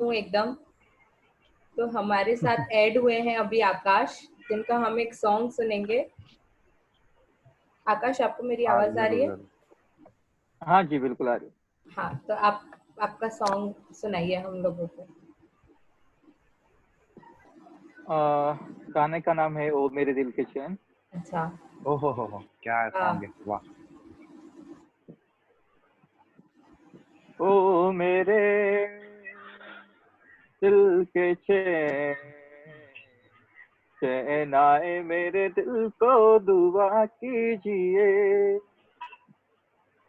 हूँ एकदम। तो हमारे साथ ऐड हुए हैं अभी आकाश, जिनका हम एक सॉन्ग सुनेंगे। आकाश, आपको मेरी हाँ आवाज आ रही जरूर है? जरूर। हाँ जी, बिल्कुल आ रही है। हाँ, तो आप आपका सॉन्ग सुनाइए हम लोगों को। गाने का नाम है ओ मेरे दिल के चैन। अच्छा। हो क्या सॉन्ग है, वाह। ओ मेरे दिल के चैन, चैन आए मेरे दिल को दुआ कीजिए,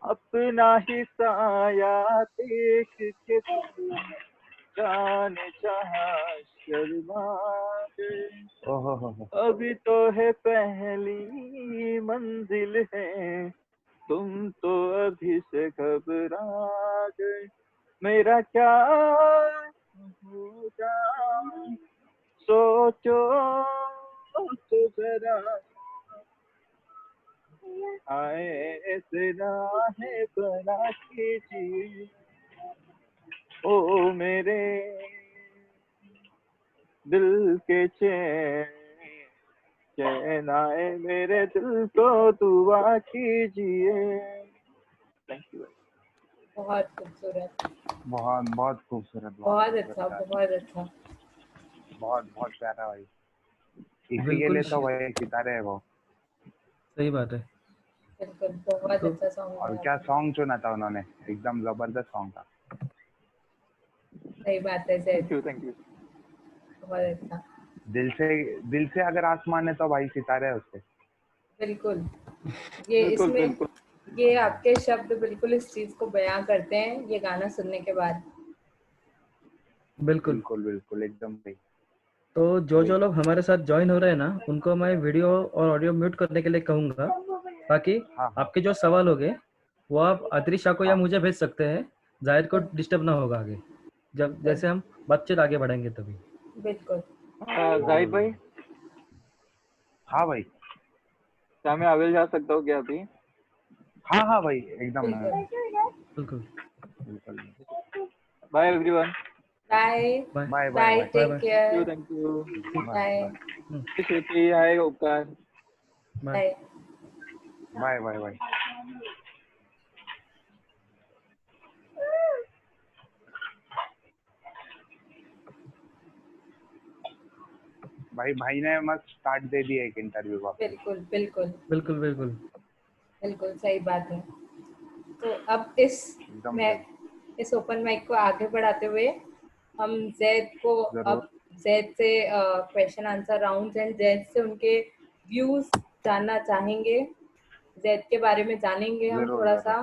अपना ही साया देख के तुम जान जहाँ शर्मा गए। हो। अभी तो है पहली मंजिल है, तुम तो अभी से घबरा गए। मेरा क्या होगा सोचो तो जरा, आए ऐसे राहें बना कीजिए। ओ मेरे दिल के चैन, चैन आए मेरे दिल को दुआ कीजिए। Thank you. बहुत खूबसूरत। बहुत बहुत खूबसूरत, बहुत अच्छा, बहुत अच्छा। बहुत बहुत प्यारा भाई। इसी के बिल्कुल लिए तो भाई सितारे है वो। सही बात है। बिल्कुल, बहुत तो अच्छा सॉन्ग और गाया क्या आपने। सॉन्ग चुना था उन्होंने, एकदम जबरदस्त सॉन्ग था। सही बात है thank Zaid, you, thank you. बहुत अच्छा। दिल से अगर आसमान है तो भाई सितारे है उसके। बिल्कुल, ये बिल्कुल इसमें बिल्कुल। ये आपके शब्द बिल्कुल इस चीज को बयां करते हैं ये गाना सुनने के बाद। बिल्कुल। बिल्कुल बिल्कुल एकदम सही। तो जो वही। जो लोग हमारे साथ ज्वाइन हो रहे हैं ना, उनको मैं वीडियो और ऑडियो म्यूट करने के लिए कहूंगा, ताकि हाँ हाँ आपके जो सवाल होंगे वो आप अदृशा को या हाँ मुझे भेज सकते हैं। जाहिर को बिल्कुल, डिस्टर्ब ना होगा आगे, जब जैसे हम बातचीत आगे बढ़ाएंगे तभी। बिल्कुल। जाहिद भाई, हाँ भाई। क्या मैं आगे जा सकता हूँ क्या अभी? हाँ हाँ भाई एकदम बिल्कुल। बिल्कुल। बिल्कुल। Bye everyone. Bye. Bye bye bye bye, bye bye take bye. Care. Thank you. Bye bye. Bye Shruti, hi Upkar. Bye. Bye. Bye bye bye. भाई भाई ने मस्त स्टार्ट दे दिया एक इंटरव्यू का। बिल्कुल, बिल्कुल, बिल्कुल बिल्कुल। बिल्कुल सही बात है। तो अब एकदम मैं सही। इस ओपन माइक को आगे बढ़ाते हुए हम जैद को जरूर। अब जैद से question answer round and Zaid से उनके व्यूज जानना चाहेंगे। जैद के बारे में जानेंगे हम जरूर थोड़ा जरूर सा।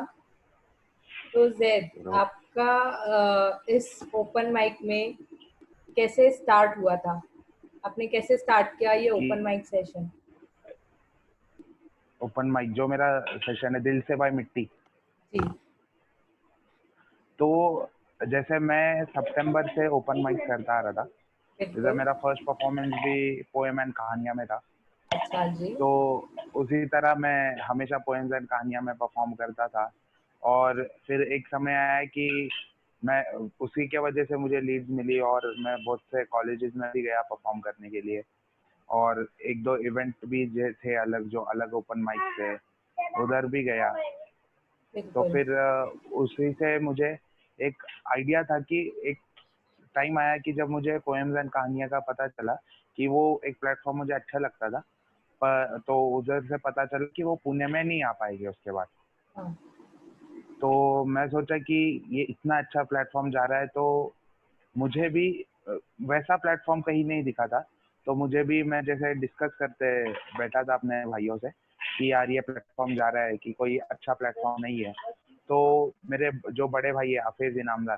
तो जैद, जरूर। आपका इस ओपन माइक में कैसे स्टार्ट हुआ था? आपने कैसे स्टार्ट किया ये कि open mic session? Open mic जो मेरा सेशन है दिल से बाय मिट्टी, जी। तो जैसे मैं सितंबर से ओपन माइक करता आ रहा था। जैसे बिल्कुल। मेरा फर्स्ट परफॉर्मेंस भी पोएम एंड कहानियां में था, अच्छा जी। तो उसी तरह मैं हमेशा पोएम्स एंड कहानियां में परफॉर्म करता था। और फिर एक समय आया कि मैं उसी के वजह से मुझे लीड्स मिली और मैं बहुत से कॉलेजेस में भी गया परफॉर्म करने के लिए। और एक दो इवेंट भी जो थे अलग, जो अलग ओपन माइक थे, उधर भी गया। तो बिल्कुल। फिर उसी से मुझे एक आइडिया था कि एक टाइम आया कि जब मुझे पोएम्स एंड कहानियां का पता चला कि वो एक प्लेटफॉर्म मुझे अच्छा लगता था, पर तो उधर से पता चला कि वो पुणे में नहीं आ पाएगी उसके बाद। हाँ। तो मैं सोचा कि ये इतना अच्छा प्लेटफॉर्म जा रहा है तो मुझे भी वैसा प्लेटफॉर्म कहीं नहीं दिखा था। तो मुझे भी, मैं जैसे डिस्कस करते बैठा था अपने भाइयों से कि यार ये प्लेटफॉर्म जा रहा है कि कोई अच्छा प्लेटफॉर्म नहीं है। तो मेरे जो बड़े भाई है हाफिज इनामदार,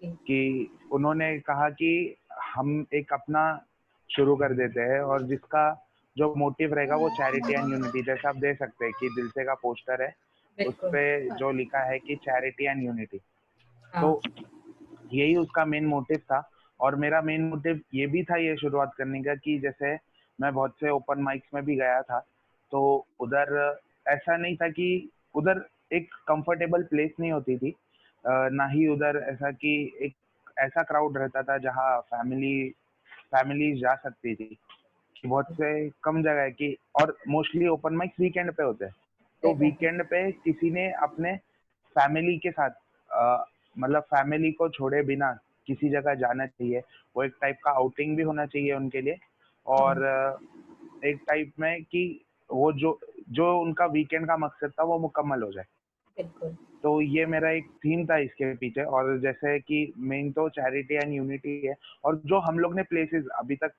जी। कि उन्होंने कहा कि हम एक अपना शुरू कर देते हैं और जिसका जो मोटिव रहेगा वो चैरिटी एंड यूनिटी, जैसा आप देख सकते हैं कि दिल से का पोस्टर है, उस बिल्कुल। पे जो लिखा है कि चैरिटी एंड यूनिटी। हाँ। तो यही उसका मेन मोटिव था। और मेरा मेन मोटिव ये भी था ये शुरुआत करने का कि जैसे मैं बहुत से ओपन माइक्स में भी गया था, तो उधर ऐसा नहीं था कि उधर एक कंफर्टेबल प्लेस नहीं होती थी, ना ही उधर ऐसा कि एक ऐसा क्राउड रहता था जहाँ फैमिली जा सकती थी, कि बहुत से कम जगह है कि, और मोस्टली ओपन माइक वीकेंड पे होते हैं, तो सही बात है। वीकेंड पे किसी ने अपने फैमिली के साथ मतलब फैमिली को छोड़े बिना किसी जगह जाना चाहिए। वो एक टाइप का आउटिंग भी होना चाहिए उनके लिए, और एक टाइप में कि वो जो जो उनका वीकेंड का मकसद था वो मुकम्मल हो जाए। बिल्कुल। तो ये मेरा एक थीम था इसके पीछे। और जैसे कि मेन तो चैरिटी एंड यूनिटी है, और जो हम लोग ने प्लेसेस अभी तक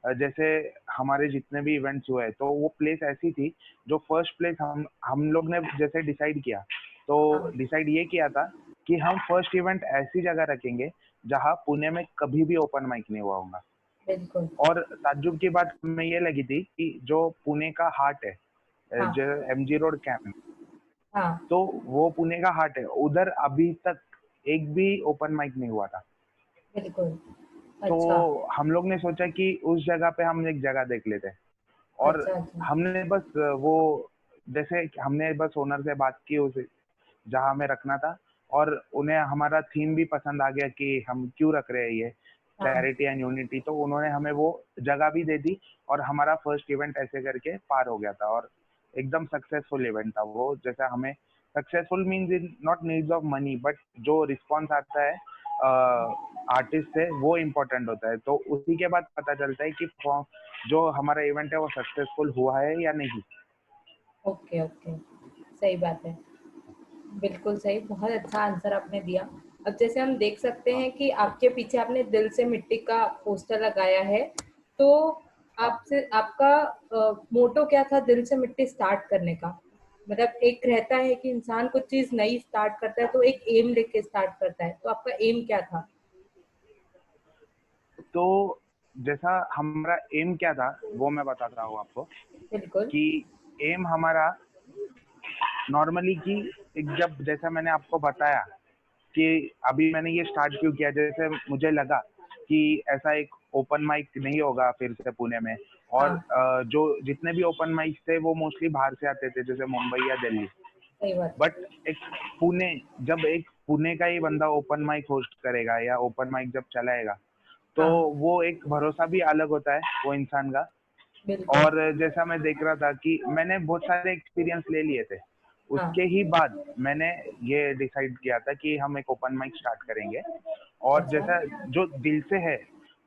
जैसे हमारे जितने भी इवेंट्स हुए तो वो प्लेस ऐसी थी जो फर्स्ट प्लेस हम लोग ने जैसे डिसाइड किया, तो हाँ, डिसाइड ये किया था कि हम फर्स्ट इवेंट ऐसी जगह रखेंगे जहाँ पुणे में कभी भी ओपन माइक नहीं हुआ होगा। बिल्कुल। और ताज्जुब की बात हमें ये लगी थी कि जो पुणे का हार्ट है, हाँ, जो एमजी रोड कैंप, हाँ, तो वो पुणे का हार्ट है, उधर अभी तक एक भी ओपन माइक नहीं हुआ था। बिल्कुल। तो अच्छा, हम लोग ने सोचा कि उस जगह पे हम एक जगह देख लेते हैं, और अच्छा, अच्छा। हमने बस वो जैसे हमने बस ओनर से बात की उसे जहाँ हमें रखना था, और उन्हें हमारा थीम भी पसंद आ गया कि हम क्यों रख रहे हैं ये हाँ, चैरिटी एंड यूनिटी, तो उन्होंने हमें वो जगह भी दे दी, और हमारा फर्स्ट इवेंट ऐसे करके पार हो गया था, और एकदम सक्सेसफुल इवेंट था वो। जैसा हमें successful means in not needs of money, but जो रिस्पॉन्स आता है आर्टिस्ट से वो इम्पोर्टेंट होता है। तो उसी के बाद पता चलता है कि जो हमारा इवेंट है वो सक्सेसफुल हुआ है या नहीं। Okay, okay. सही बात है। बिल्कुल सही, बहुत अच्छा आंसर आपने दिया। अब जैसे हम देख सकते हाँ हैं कि आपके पीछे आपने दिल से मिट्टी का पोस्टर लगाया है, तो हाँ। आपसे आपका मोटो क्या था दिल से मिट्टी स्टार्ट करने का? मतलब एक रहता है कि इंसान कुछ चीज़ नई स्टार्ट करता है तो एक एम लेके स्टार्ट करता है, तो आपका एम क्या था? तो जैसा हमारा एम क्या था वो मैं बताता हूँ आपको, बिल्कुल। कि एम हमारा नॉर्मली कि जब जैसा मैंने आपको बताया कि अभी मैंने ये स्टार्ट क्यों किया, जैसे मुझे लगा कि ऐसा एक ओपन माइक नहीं होगा फिर से पुणे में, और हाँ, जो जितने भी ओपन माइक थे वो मोस्टली बाहर से आते थे, जैसे मुंबई या दिल्ली। सही बात है। बट एक पुणे, जब एक पुणे का ही बंदा ओपन माइक होस्ट करेगा या ओपन माइक जब चलाएगा, तो हाँ, वो एक भरोसा भी अलग होता है वो इंसान का। बिल्कुल। और जैसा मैं देख रहा था कि मैंने बहुत सारे एक्सपीरियंस ले लिए थे, हाँ, उसके ही बाद मैंने ये डिसाइड किया था कि हम एक ओपन माइक स्टार्ट करेंगे। और अच्छा, जैसा जो दिल से है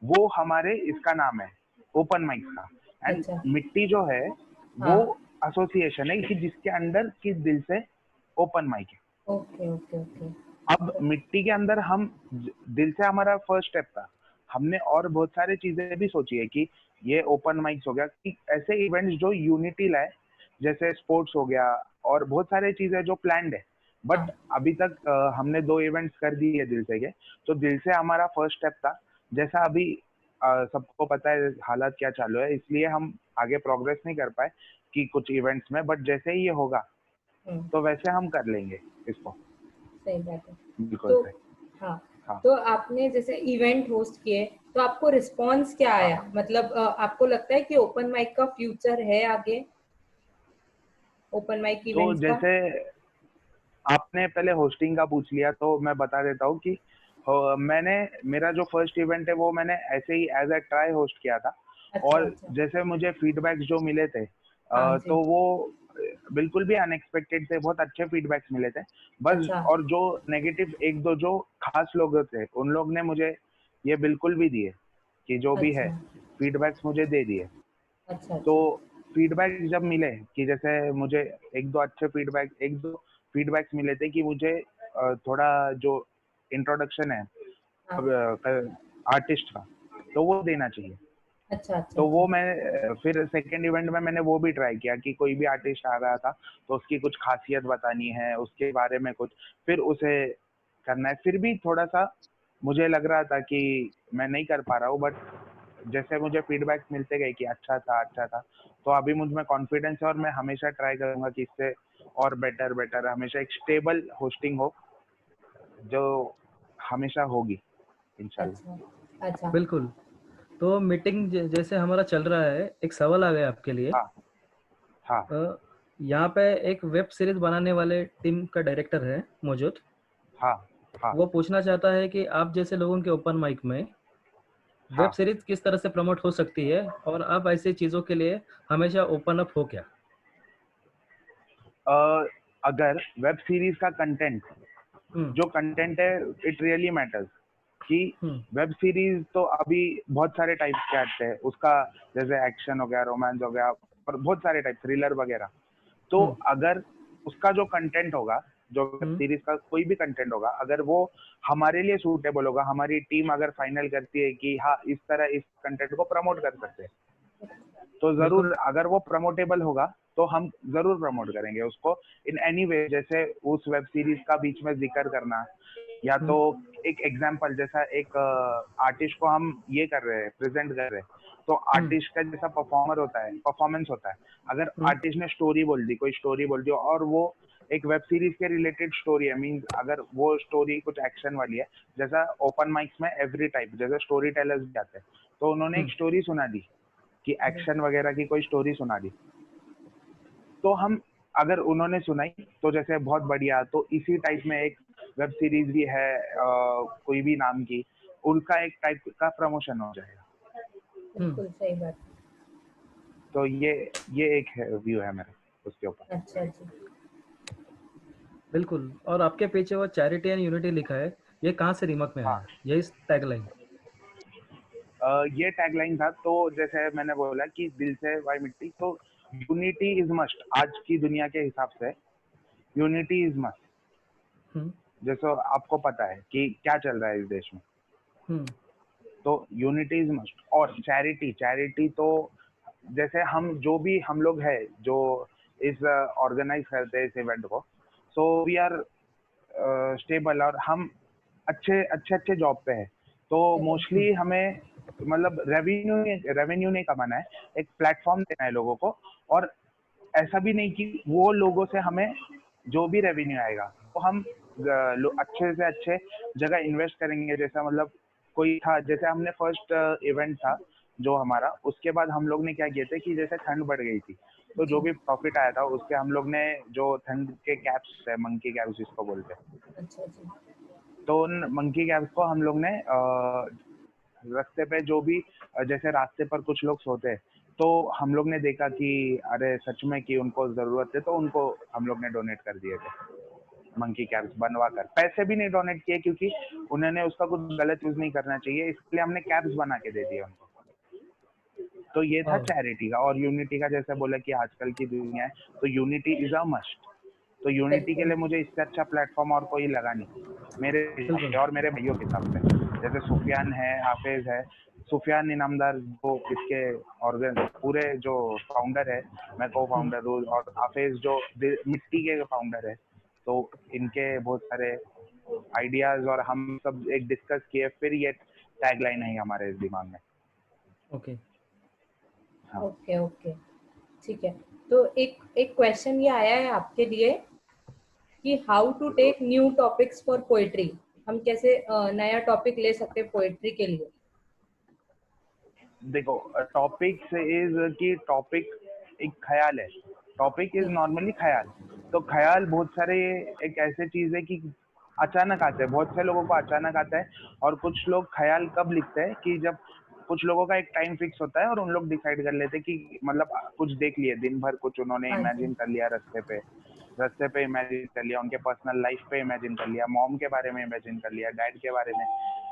वो हमारे इसका नाम है, ओपन माइक का। एंड अच्छा। मिट्टी जो है वो हाँ, एसोसिएशन है कि जिसके अंडर कि दिल से ओपन माइक है। Okay, okay, okay. अब मिट्टी के अंदर हम दिल से हमारा फर्स्ट स्टेप था। हमने और बहुत सारी चीजें भी सोची है कि ये ओपन माइक्स हो गया, कि ऐसे इवेंट्स जो यूनिटी लाए, जैसे स्पोर्ट्स हो गया, और बहुत सारी चीजें जो प्लान्ड है। बट हाँ, अभी तक हमने 2 इवेंट्स कर दिए दिल से के, तो दिल से हमारा फर्स्ट स्टेप था। जैसा अभी सबको पता है हालात क्या चालू है, इसलिए हम आगे प्रोग्रेस नहीं कर पाए कि कुछ इवेंट्स में, बट जैसे ही ये होगा हुँ। तो वैसे हम कर लेंगे इसको। सही बात है। बिल्कुल तो सही। हाँ, हाँ तो आपने जैसे इवेंट होस्ट किए, तो आपको रिस्पॉन्स क्या हाँ। आया? मतलब आपको लगता है कि ओपन माइक का फ्यूचर है आगे? ओपन माइक तो इवेंट्स का? जैसे आपने पहले होस्टिंग का पूछ लिया, तो मैं बता देता हूँ कि मैंने मेरा जो फर्स्ट इवेंट है वो मैंने ऐसे ही एज अ ट्राई होस्ट किया था। अच्छा, और अच्छा। जैसे मुझे फीडबैक्स जो मिले थे हाँ जी। तो वो बिल्कुल भी अनएक्सपेक्टेड थे, बहुत अच्छे फीडबैक्स मिले थे बस। अच्छा, और जो नेगेटिव एक दो जो खास लोग थे उन लोग ने मुझे ये बिल्कुल भी दिए कि जो भी है अच्छा, फीडबैक्स मुझे दे दिए। अच्छा, तो अच्छा। फीडबैक जब मिले कि जैसे मुझे एक दो फीडबैक्स मिले थे कि मुझे थोड़ा जो इंट्रोडक्शन है हाँ, आर्टिस्ट का, तो वो देना चाहिए। अच्छा, अच्छा, तो वो अच्छा। मैं फिर सेकेंड इवेंट में मैंने वो भी ट्राई किया कि कोई भी आर्टिस्ट आ रहा था तो उसकी कुछ खासियत बतानी है, उसके बारे में कुछ, फिर उसे करना है। फिर भी थोड़ा सा मुझे लग रहा था कि मैं नहीं कर पा रहा हूँ, बट जैसे मुझे फीडबैक मिलते गए कि अच्छा था अच्छा था, तो अभी मुझ में कॉन्फिडेंस है, और मैं हमेशा ट्राई करूंगा कि इससे और बेटर बेटर हमेशा एक स्टेबल होस्टिंग हो जो हमेशा होगी इंशाल्लाह। अच्छा, अच्छा। बिल्कुल। तो मीटिंग जैसे हमारा चल रहा है, एक सवाल आ गया आपके लिए। हाँ हाँ यहाँ पे एक वेब सीरीज बनाने वाले टीम का डायरेक्टर है मौजूद। हाँ हाँ वो पूछना चाहता है कि आप जैसे लोगों के ओपन माइक में वेब हाँ। सीरीज किस तरह से प्रमोट हो सकती है, और आप ऐसी चीजों के लिए हमेशा ओपन अप हो क्या? अगर वेब सीरीज का कंटेंट, हम्म जो कंटेंट है, इट रियली मैटर्स। कि हम्म वेब सीरीज तो अभी बहुत सारे टाइप्स के आते हैं उसका, जैसे एक्शन हो गया, रोमांस हो गया, और बहुत सारे टाइप, थ्रिलर वगैरह। तो हम्म अगर उसका जो कंटेंट होगा, जो वेब हम्म सीरीज का कोई भी कंटेंट होगा, अगर वो हमारे लिए सूटेबल होगा, हमारी टीम अगर फाइनल करती है कि हाँ इस तरह इस कंटेंट को प्रमोट कर सकते हैं, तो बिल्कुल। जरूर अगर वो प्रमोटेबल होगा तो हम जरूर प्रमोट करेंगे उसको इन एनी वे। जैसे उस वेब सीरीज का बीच में जिक्र करना, या तो हम्म एक एग्जांपल, जैसा एक आर्टिस्ट को हम ये कर रहे हैं, प्रेजेंट कर रहे हैं, तो हम्म आर्टिस्ट का जैसा परफॉर्मर होता है, परफॉर्मेंस होता है, अगर हम्म आर्टिस्ट ने स्टोरी बोल दी, कोई स्टोरी बोल दी, और वो एक वेब सीरीज के रिलेटेड स्टोरी है, मींस अगर वो स्टोरी कुछ एक्शन वाली है, जैसा ओपन माइक्स में एवरी टाइप जैसे स्टोरी टेलर्स भी आते हैं, तो उन्होंने एक हम्म स्टोरी सुना दी कि एक्शन वगैरह की कोई स्टोरी सुना दी, तो हम, अगर उन्होंने सुनाई तो जैसे बहुत बढ़िया, तो इसी टाइप में एक वेब सीरीज भी है कोई भी नाम की, उनका एक टाइप का प्रमोशन हो जाएगा। हम्म बिल्कुल सही बात। तो ये एक व्यू है मेरा उसके ऊपर। अच्छा जी। बिल्कुल। और आपके पीछे वो चैरिटी एंड यूनिटी लिखा है, ये कहाँ से दिमाग में हाँ, आया, यही टैगलाइन? ये टैगलाइन था, तो जैसे मैंने बोला कि दिल से वाई मिट्टी, तो यूनिटी इज मस्ट। आज की दुनिया के हिसाब से यूनिटी इज मस्ट। हम्म जैसे आपको पता है कि क्या चल रहा है इस देश में, हम्म तो यूनिटी इज मस्ट। और चैरिटी, चैरिटी तो जैसे हम जो भी हम लोग है जो इस ऑर्गेनाइज करते हैं इस इवेंट को, सो वी आर स्टेबल, और हम अच्छे अच्छे अच्छे जॉब पे है, तो मोस्टली हमें मतलब रेवेन्यू नहीं कमाना है, एक प्लेटफॉर्म देना है लोगों को। और ऐसा भी नहीं कि वो लोगों से हमें जो भी रेवेन्यू आएगा वो हम अच्छे से अच्छे जगह इन्वेस्ट करेंगे। जैसा मतलब कोई था, जैसे हमने फर्स्ट इवेंट था जो हमारा, उसके बाद हम लोग ने क्या किए थे कि जैसे ठंड बढ़ गई थी, तो जो जी। भी प्रॉफिट आया था उसके हम लोग ने, जो ठंड के कैप्स है, मंकी कैप्स जिसको बोलते हैं, अच्छा जी। तो उन मंकी कैप्स को हम लोग ने रास्ते पे जो भी जैसे रास्ते पर कुछ लोग सोते हैं, तो हम लोग ने देखा कि अरे सच में कि उनको जरूरत है, तो उनको हम लोग ने डोनेट कर दिए थे मंकी कैप्स बनवा कर। पैसे भी नहीं डोनेट किए क्योंकि उन्होंने उसका कुछ गलत यूज नहीं करना चाहिए, इसलिए हमने कैप्स बना के दे दिए उनको। तो ये था वाह। चैरिटी का। और यूनिटी का जैसे बोला कि आजकल की दुनिया है, तो यूनिटी इज अ मस्ट। तो यूनिटी के बिल्कुल। लिए मुझे इससे अच्छा प्लेटफॉर्म और कोई लगा नहीं मेरे हिसाब बिल्कुल। से और मेरे भाइयों के हिसाब से। जैसे सुफियान है, हाफिज है, सुफियान इनामदार जो इसके ऑर्गन पूरे जो फाउंडर है, मैं को हम्म फाउंडर हूँ, और हाफिज जो मिट्टी के फाउंडर है, तो इनके बहुत सारे आइडियाज और हम सब एक डिस्कस किए, फिर ये टैगलाइन है हमारे दिमाग में। ओके। हाँ। ओके ओके, ठीक है। तो एक एक क्वेश्चन ये आया है आपके लिए कि how to take new topics for poetry. हम कैसे नया टॉपिक ले सकते हैं पोएट्री के लिए? देखो, टॉपिक इज कि टॉपिक एक ख्याल है, टॉपिक इज नॉर्मली ख्याल। तो ख्याल बहुत सारे एक ऐसे चीज है कि अचानक आते हैं, बहुत से लोगों को अचानक आता है। और कुछ लोग ख्याल कब लिखते हैं कि जब कुछ लोगों का एक टाइम फिक्स होता है और उन लोग डिसाइड कर लेते हैं कि मतलब कुछ देख लिए दिन भर, कुछ उन्होंने हाँ जी। इमेजिन कर लिया रास्ते पे इमेजिन कर लिया, उनके पर्सनल लाइफ पे इमेजिन कर लिया, मॉम के बारे में इमेजिन कर लिया, डैड के बारे में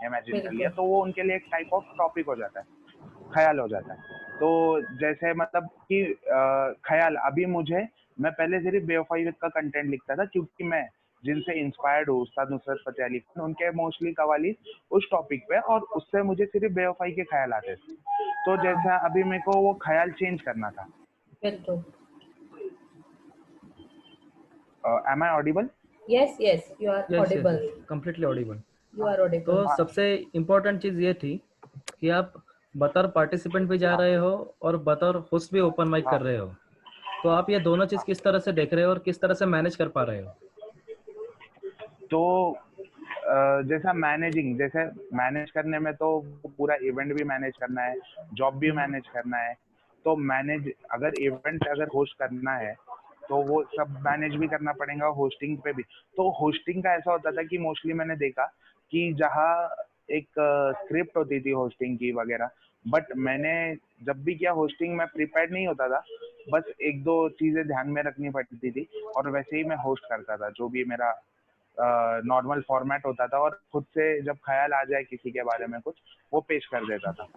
इमेजिन कर लिया, बिल्कुल। तो वो उनके लिए एक टाइप ऑफ टॉपिक हो जाता है, ख्याल हो जाता है। तो जैसे मतलब कि ख्याल अभी मुझे, मैं पहले सिर्फ बेवफाई का कंटेंट लिखता था क्योंकि मैं जिनसे इंस्पायर्ड हूँ, उस्ताद नुसरत फतेह अली खान, उनके मोस्टली कवाली उस टॉपिक पे, और उससे मुझे सिर्फ बेवफाई के ख्याल आते थे। तो हाँ। जैसा अभी मेरे को वो ख्याल चेंज करना था। बिल्कुल। Am I audible? Yes yes, you are yes yes audible. Yes, completely audible. You are तो ऑडिबल। हाँ सबसे इम्पोर्टेंट चीज़ ये थी कि आप बतौर पार्टिसिपेंट भी जा हाँ रहे हो और बतौर होस्ट भी ओपन माइक हाँ कर रहे हो। तो आप ये दोनों चीज़ हाँ। किस तरह से देख रहे हो और किस तरह से मैनेज कर पा रहे हो? तो जैसा मैनेजिंग, जैसे मैनेज करने में तो पूरा इवेंट भी मैनेज करना है, जॉब भी हम्म मैनेज करना है। तो मैनेज, अगर इवेंट अगर होस्ट करना है तो वो सब मैनेज भी करना पड़ेगा, होस्टिंग पे भी। तो होस्टिंग का ऐसा होता था कि मोस्टली मैंने देखा कि जहाँ एक स्क्रिप्ट होती थी होस्टिंग की वगैरह, बट मैंने जब भी किया होस्टिंग में प्रिपेयर्ड नहीं होता था, बस एक दो चीजें ध्यान में रखनी पड़ती थी और वैसे ही मैं होस्ट करता था जो भी मेरा नॉर्मल फॉर्मेट होता था, और खुद से जब ख्याल आ जाए किसी के बारे में कुछ, वो पेश कर देता था।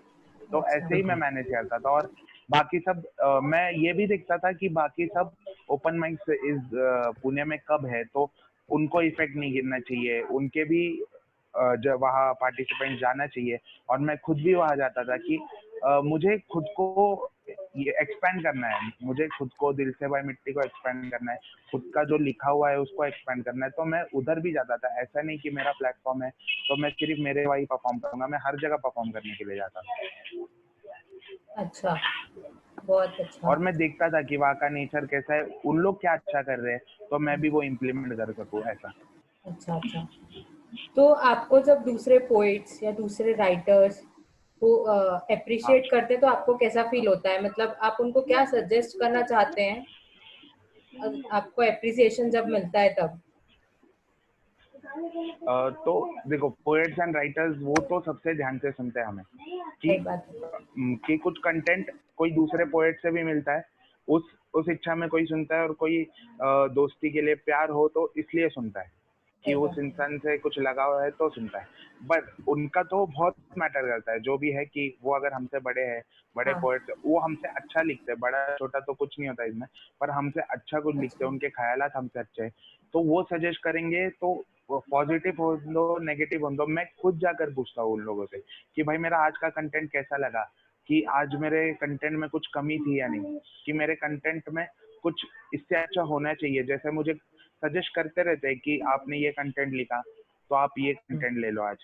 तो अच्छा ऐसे ही मैं मैनेज करता था। और बाकी सब मैं ये भी देखता था कि बाकी सब ओपन माइक्स इस पुणे में कब है, तो उनको इफेक्ट नहीं गिरना चाहिए, उनके भी जब वहाँ पार्टिसिपेंट जाना चाहिए। और मैं खुद भी वहाँ जाता था कि मुझे खुद को ये एक्सपेंड करना है, मुझे खुद को दिल से भाई मिट्टी को एक्सपेंड करना है, खुद का जो लिखा हुआ है उसको एक्सपेंड करना है। तो मैं उधर भी जाता था, ऐसा नहीं कि मेरा प्लेटफॉर्म है तो मैं सिर्फ मेरे वही परफॉर्म करूंगा, मैं हर जगह परफॉर्म करने के लिए जाता था। अच्छा, बहुत अच्छा। और मैं देखता था कि वहाँ का नेचर कैसा है, उन लोग क्या अच्छा कर रहे हैं, तो मैं भी वो इम्प्लीमेंट कर सकूँ ऐसा। अच्छा अच्छा। तो आपको जब दूसरे पोइट्स या दूसरे राइटर्स को हाँ। अप्रिशिएट करते हैं तो आपको कैसा फील होता है? मतलब आप उनको क्या सजेस्ट करना चाहते हैं आपको अप्रिसिएशन जब मिलता है तब? तो देखो, पोएट्स एंड राइटर्स वो तो सबसे ध्यान से सुनते हैं हमें कि सही बात है। कुछ कंटेंट कोई दूसरे पोएट से भी मिलता है, उस इच्छा में कोई सुनता है, और कोई दोस्ती के लिए प्यार हो तो इसलिए सुनता है कि सही उस बात है। इंसान से कुछ लगाव है तो सुनता है। बट उनका तो बहुत मैटर करता है, जो भी है कि वो अगर हमसे बड़े हैं, बड़े हाँ। पोएट, वो हमसे अच्छा लिखते हैं, बड़ा छोटा तो कुछ नहीं होता इसमें, पर हमसे अच्छा कुछ लिखते हैं, अच्छा। उनके ख्यालात हमसे अच्छे हैं, तो वो सजेस्ट करेंगे। तो पॉजिटिव हो दो नेगेटिव हो दो, मैं खुद जाकर पूछता हूँ उन लोगों से कि भाई मेरा आज का कंटेंट कैसा लगा, कि आज मेरे कंटेंट में कुछ कमी थी या नहीं, कि मेरे कंटेंट में कुछ इससे अच्छा होना चाहिए। जैसे मुझे सजेस्ट करते रहते हैं कि आपने ये कंटेंट लिखा तो आप ये कंटेंट ले लो आज।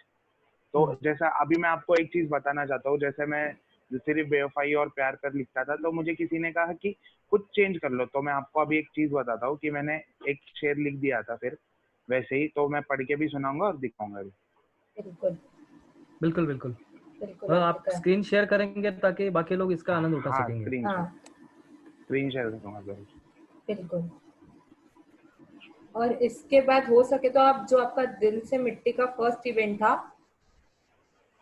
तो जैसा अभी मैं आपको एक चीज बताना चाहता हूँ, जैसे मैं सिर्फ बेवफाई और प्यार पर लिखता था, तो मुझे किसी ने कहा कि कुछ चेंज कर लो। तो मैं आपको अभी एक चीज बताता हूँ कि मैंने एक शेर लिख दिया था, फिर वैसे ही तो मैं पढ़ के भी सुनाऊंगा और दिखाऊंगा भी। बिल्कुल बिल्कुल बिल्कुल। बिल्कुल और आपने आप कहा। स्क्रीन शेयर करेंगे ताकि बाकी लोग इसका आनंद उठा हाँ, सकेंगे। हाँ स्क्रीन शेयर करूंगा जरूर। बिल्कुल। और इसके बाद हो सके तो आप जो आपका दिल से मिट्टी का फर्स्ट इवेंट था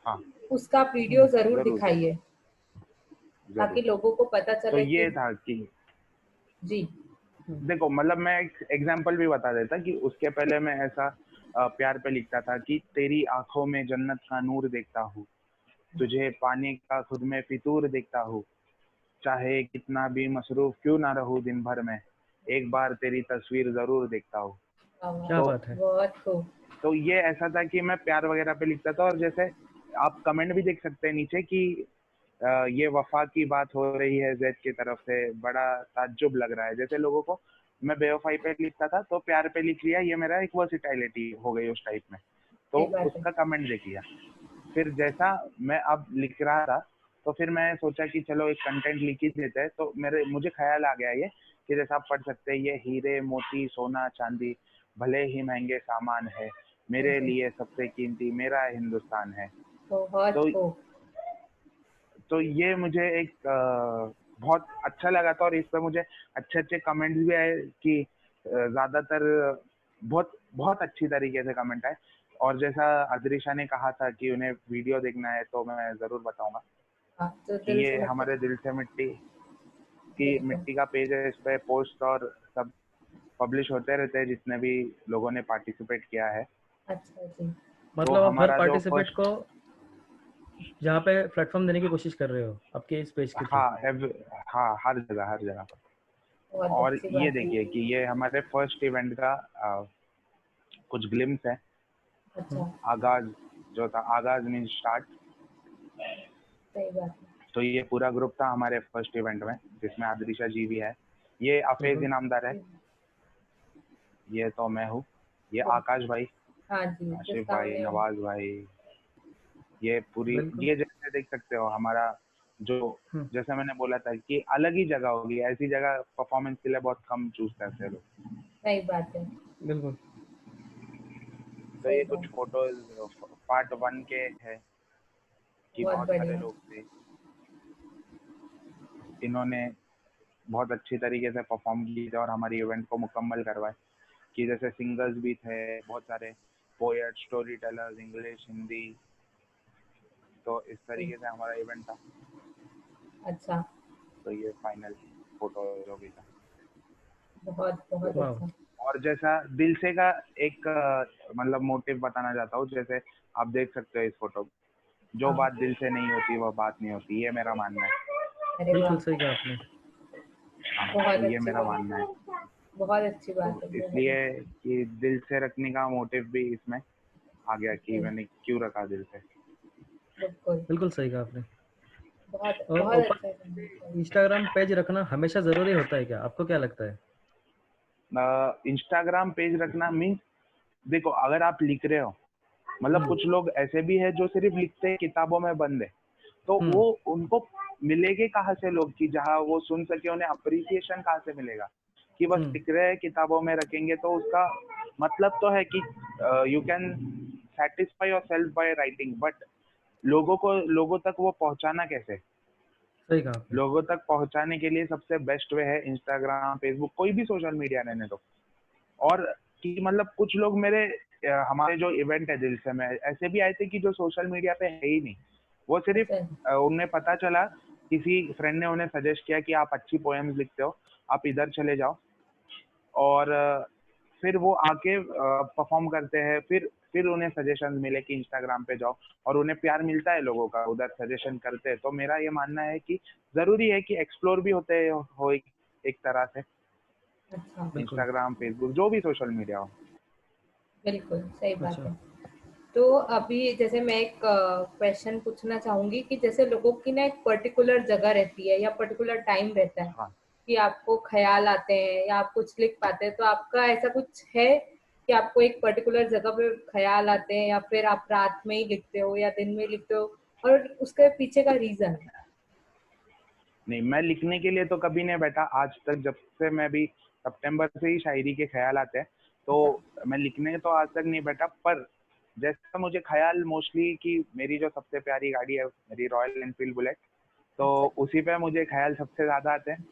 हाँ, उसका वीडियो जरूर जरूर दिखाइए ताकि जरूर। लोगों को पता तो चले कि ये था कि जी। देखो, मतलब मैं एक एग्जांपल भी बता देता कि उसके पहले मैं ऐसा प्यार पे लिखता था कि तेरी आंखों में जन्नत का नूर देखता हूँ, तुझे पाने का खुद में फितूर देखता हूँ, चाहे कितना भी मसरूफ क्यों ना रहूं दिन भर में, एक बार तेरी तस्वीर जरूर देखता हूँ। क्या तो बात है। बहुत खूब। तो ये ऐसा था कि मैं प्यार वगैरह पे लिखता था। और जैसे आप कमेंट भी देख सकते हैं नीचे कि ये वफा की बात हो रही है जैद की तरफ से, बड़ा ताज्जुब लग रहा है। जैसे लोगों को मैं बेवफाई पे लिखता था तो प्यार पे लिख लिया, ये मेरा एक वर्सिटैलिटी हो गई उस टाइप में, तो सही बात है। उसका कमेंट देख लिया। फिर जैसा मैं अब लिख रहा था, तो फिर मैं सोचा कि चलो एक कंटेंट लिख ही देते हैं। तो मुझे ख्याल आ गया ये कि जैसा आप पढ़ सकते हैं, ये हीरे मोती सोना चांदी भले ही महंगे सामान है, मेरे बिल्कुल। लिए सबसे कीमती मेरा हिंदुस्तान है। बहुत तो खूब। ये मुझे एक बहुत अच्छा लगा था, और इस पर मुझे अच्छे अच्छे कमेंट्स भी आए कि ज्यादातर बहुत बहुत अच्छी तरीके से कमेंट आए। और जैसा अदरिशा ने कहा था कि उन्हें वीडियो देखना है, तो मैं जरूर बताऊंगा हाँ, तो कि दिल से ये मिट्टी हमारे का। दिल से मिट्टी की बिल्कुल। मिट्टी का पेज है, इस पे पोस्ट और सब पब्लिश होते रहते हैं जितने भी लोगों ने पार्टिसिपेट किया है। अच्छा जी। तो मतलब आप हर हमारा जो पार्टिसिपेट फर्स्ट, को जहाँ पे प्लेटफॉर्म देने की कोशिश कर रहे हो आपके इस पेज के थ्रू। हाँ हाँ, हर जगह पर। बहुत और अच्छी ये बात है। देखिए कि ये हमारे फर्स्ट इवेंट का कुछ ग्लिम्स है। अच्छा। आगाज जो था, आगाज मीन स्टार्ट। सही बात है। तो ये पूरा ग्रुप था हमारे फर्स्ट इवेंट में, जिसमें आदरिशा जी भी है, ये अफेज बिल्कुल इनामदार है, ये तो मैं हूँ, ये बिल्कुल। आकाश भाई, हाँ जी, आशिफ जिसका भाई, हमने नवाज भाई, ये पूरी, बिल्कुल। ये जैसे देख सकते हो हमारा जो, हम्म, जैसे मैंने बोला था कि अलग ही जगह होगी, ऐसी जगह परफॉर्मेंस के लिए बहुत कम चूज करते हैं लोग। सही बात है। बिल्कुल। तो सही ये कुछ बात। फोटोज पार्ट 1 के है कि बहुत बहुत सारे बढ़िया। लोग थे, इन्होंने बहुत अच्छी तरीके से परफॉर्म किए थे और हमारी इवेंट को मुकम्मल करवाए। कि जैसे सिंगर्स भी थे, बहुत सारे poet, story tellers, English, Hindi, तो इस तरीके से हमारा इवेंट था। अच्छा, तो ये फाइनल फोटो जो भी था। बहुत बहुत वाह। अच्छा। और जैसा दिल से का एक मतलब मोटिव बताना चाहता हूँ, जैसे आप देख सकते हो इस फोटो, जो हाँ, बात दिल से नहीं होती वह बात नहीं होती, ये मेरा मानना है। अरे बिल्कुल वाह, सही कहा आपने। हाँ, बहुत तो ये अच्छी मेरा बात, मानना है। बहुत अच्छी तो बात है, बहुत इसलिए कि दिल से रखने का मोटिव भी इसमें आ गया कि अच्छी, मैंने क्यों रखा दिल से। बिल्कुल, बिल्कुल सही कहा आपने। बहुत और बहुत ओपन अच्छा है। इंस्टाग्राम पेज रखना हमेशा जरूरी होता है क्या, आपको क्या लगता है? इंस्टाग्राम पेज रखना मीन्स, देखो अगर आप लिख रहे हो, मतलब हम्म। कुछ लोग ऐसे भी है जो सिर्फ लिखते हैं, किताबों में बंद है, तो हम्म। वो उनको मिलेंगे कहाँ से लोग कि जहाँ वो सुन सके, उन्हें अप्रिसिएशन कहाँ से मिलेगा? कि बस हम्म। लिख रहे हैं, किताबों में रखेंगे, तो उसका मतलब तो है कि you can satisfy your self by writing, but लोगों तक वो पहुंचाना कैसे? सही कहा आपने। लोगों तक पहुंचाने के लिए सबसे बेस्ट वे है इंस्टाग्राम, फेसबुक, कोई भी सोशल मीडिया रहने दो। और कि मतलब कुछ लोग मेरे हमारे जो इवेंट है दिल से में ऐसे भी आए थे कि जो सोशल मीडिया पे है ही नहीं, वो सिर्फ अच्छा, उन्हें पता चला, किसी फ्रेंड ने उन्हें सजेस्ट किया कि आप अच्छी पोएम्स लिखते हो, आप इधर चले जाओ, और फिर वो आके परफॉर्म करते हैं, फिर उन्हें सजेशन मिले कि इंस्टाग्राम पे जाओ, और उन्हें प्यार मिलता है लोगों का, उधर सजेशन करते हैं। तो मेरा ये मानना है कि जरूरी है कि एक्सप्लोर भी होते हो एक तरह से, अच्छा, बिल्कुल। इंस्टाग्राम, फेसबुक, जो भी सोशल मीडिया हो। बिल्कुल सही बात अच्छा। है। तो अभी जैसे मैं एक क्वेश्चन पूछना चाहूंगी कि जैसे लोगों की ना एक पर्टिकुलर जगह रहती है या पर्टिकुलर टाइम रहता है हाँ, कि आपको ख्याल आते हैं या आप कुछ लिख पाते हैं, तो आपका ऐसा कुछ है कि आपको एक पर्टिकुलर जगह पे ख्याल आते हैं या फिर आप रात में ही लिखते हो या दिन में लिखते हो, और उसके पीछे का रीजन? नहीं, मैं लिखने के लिए तो कभी नहीं बैठा आज तक, जब से मैं भी सितंबर से ही शायरी के ख्याल आते हैं, तो अच्छा, मैं लिखने तो आज तक नहीं बैठा। पर जैसा मुझे ख्याल मोस्टली कि मेरी जो सबसे प्यारी गाड़ी है मेरी रॉयल एनफील्ड बुलेट, तो अच्छा, उसी पे मुझे ख्याल सबसे ज्यादा आते हैं।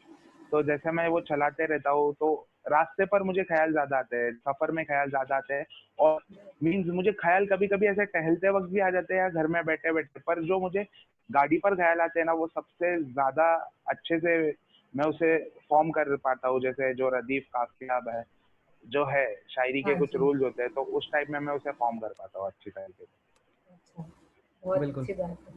तो जैसे मैं वो चलाते रहता हूँ, तो रास्ते पर मुझे ख्याल ज्यादा आते हैं, सफर में ख्याल ज्यादा आते हैं। और मीन्स मुझे ख्याल कभी कभी ऐसे टहलते वक्त भी आ जाते हैं या घर में बैठे बैठे, पर जो मुझे गाड़ी पर ख्याल आते हैं ना, वो सबसे ज्यादा अच्छे से मैं उसे फॉर्म कर पाता हूँ। जैसे जो रदीफ काफिया है, जो है शायरी के हाँ कुछ जी, रूल्स होते हैं, तो उस टाइप में मैं उसे फॉर्म कर पाता हूँ अच्छी तरीके से। अच्छा, बहुत बिल्कुल। अच्छी बात है,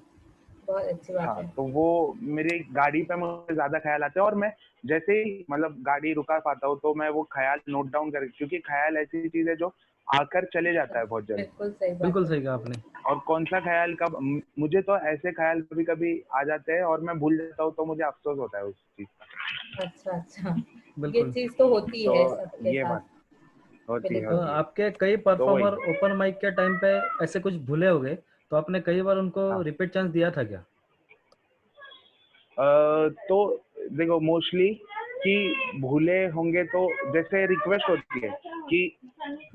बहुत अच्छी बात हाँ, है। तो वो मेरी गाड़ी पे मुझे ज्यादा ख्याल आते हैं, और मैं जैसे ही मतलब गाड़ी रुका पाता हूँ, तो मैं वो ख्याल नोट डाउन कर, क्योंकि ख्याल ऐसी चीज है जो आकर चले जाता है बहुत जल्द। बिल्कुल सही बात बिल्कुल है। सही कहा आपने। और कौन सा ख्याल कब मुझे तो ऐसे ख्याल कभी कभी आ जाते हैं और मैं भूल जाता हूँ, तो मुझे अफसोस होता है उस चीज का। अच्छा, अच्छा, ये बिल्कुल। चीज तो होती तो है सबके ये साथ। बात होती है बिल्कुल। तो होती है। आपके कई तो वही। परफॉर्मर ओपन माइक के टाइम पे ऐसे कुछ भूले हो गए, तो आपने कई बार उनको हाँ, रिपीट चांस दिया था क्या? तो देखो मोस्टली कि भूले होंगे तो जैसे रिक्वेस्ट होती है कि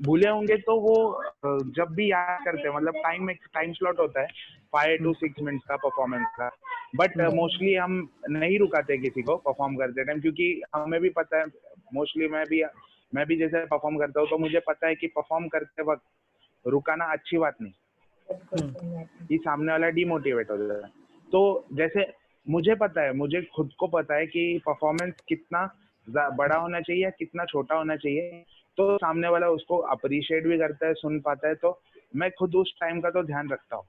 भूले होंगे, तो वो जब भी याद करते हैं, मतलब टाइम स्लॉट होता है 5 to 6 मिनट्स का परफॉर्मेंस का। But hmm. मोस्टली हम नहीं रुकाते किसी को परफॉर्म करते टाइम, क्योंकि हमें भी पता है, मोस्टली मैं भी जैसे परफॉर्म करता हूँ, तो मुझे पता है कि परफॉर्म करते वक्त रुकाना अच्छी बात नहीं, बिल्कुल हम्म। सही बात है। कि सामने वाला डिमोटिवेट हो जाता है। तो जैसे मुझे पता है, मुझे खुद को पता है कि परफॉर्मेंस कितना बड़ा होना चाहिए या कितना छोटा होना चाहिए, तो सामने वाला उसको अप्रिशिएट भी करता है, सुन पाता है, तो मैं खुद उस टाइम का तो ध्यान रखता हूँ।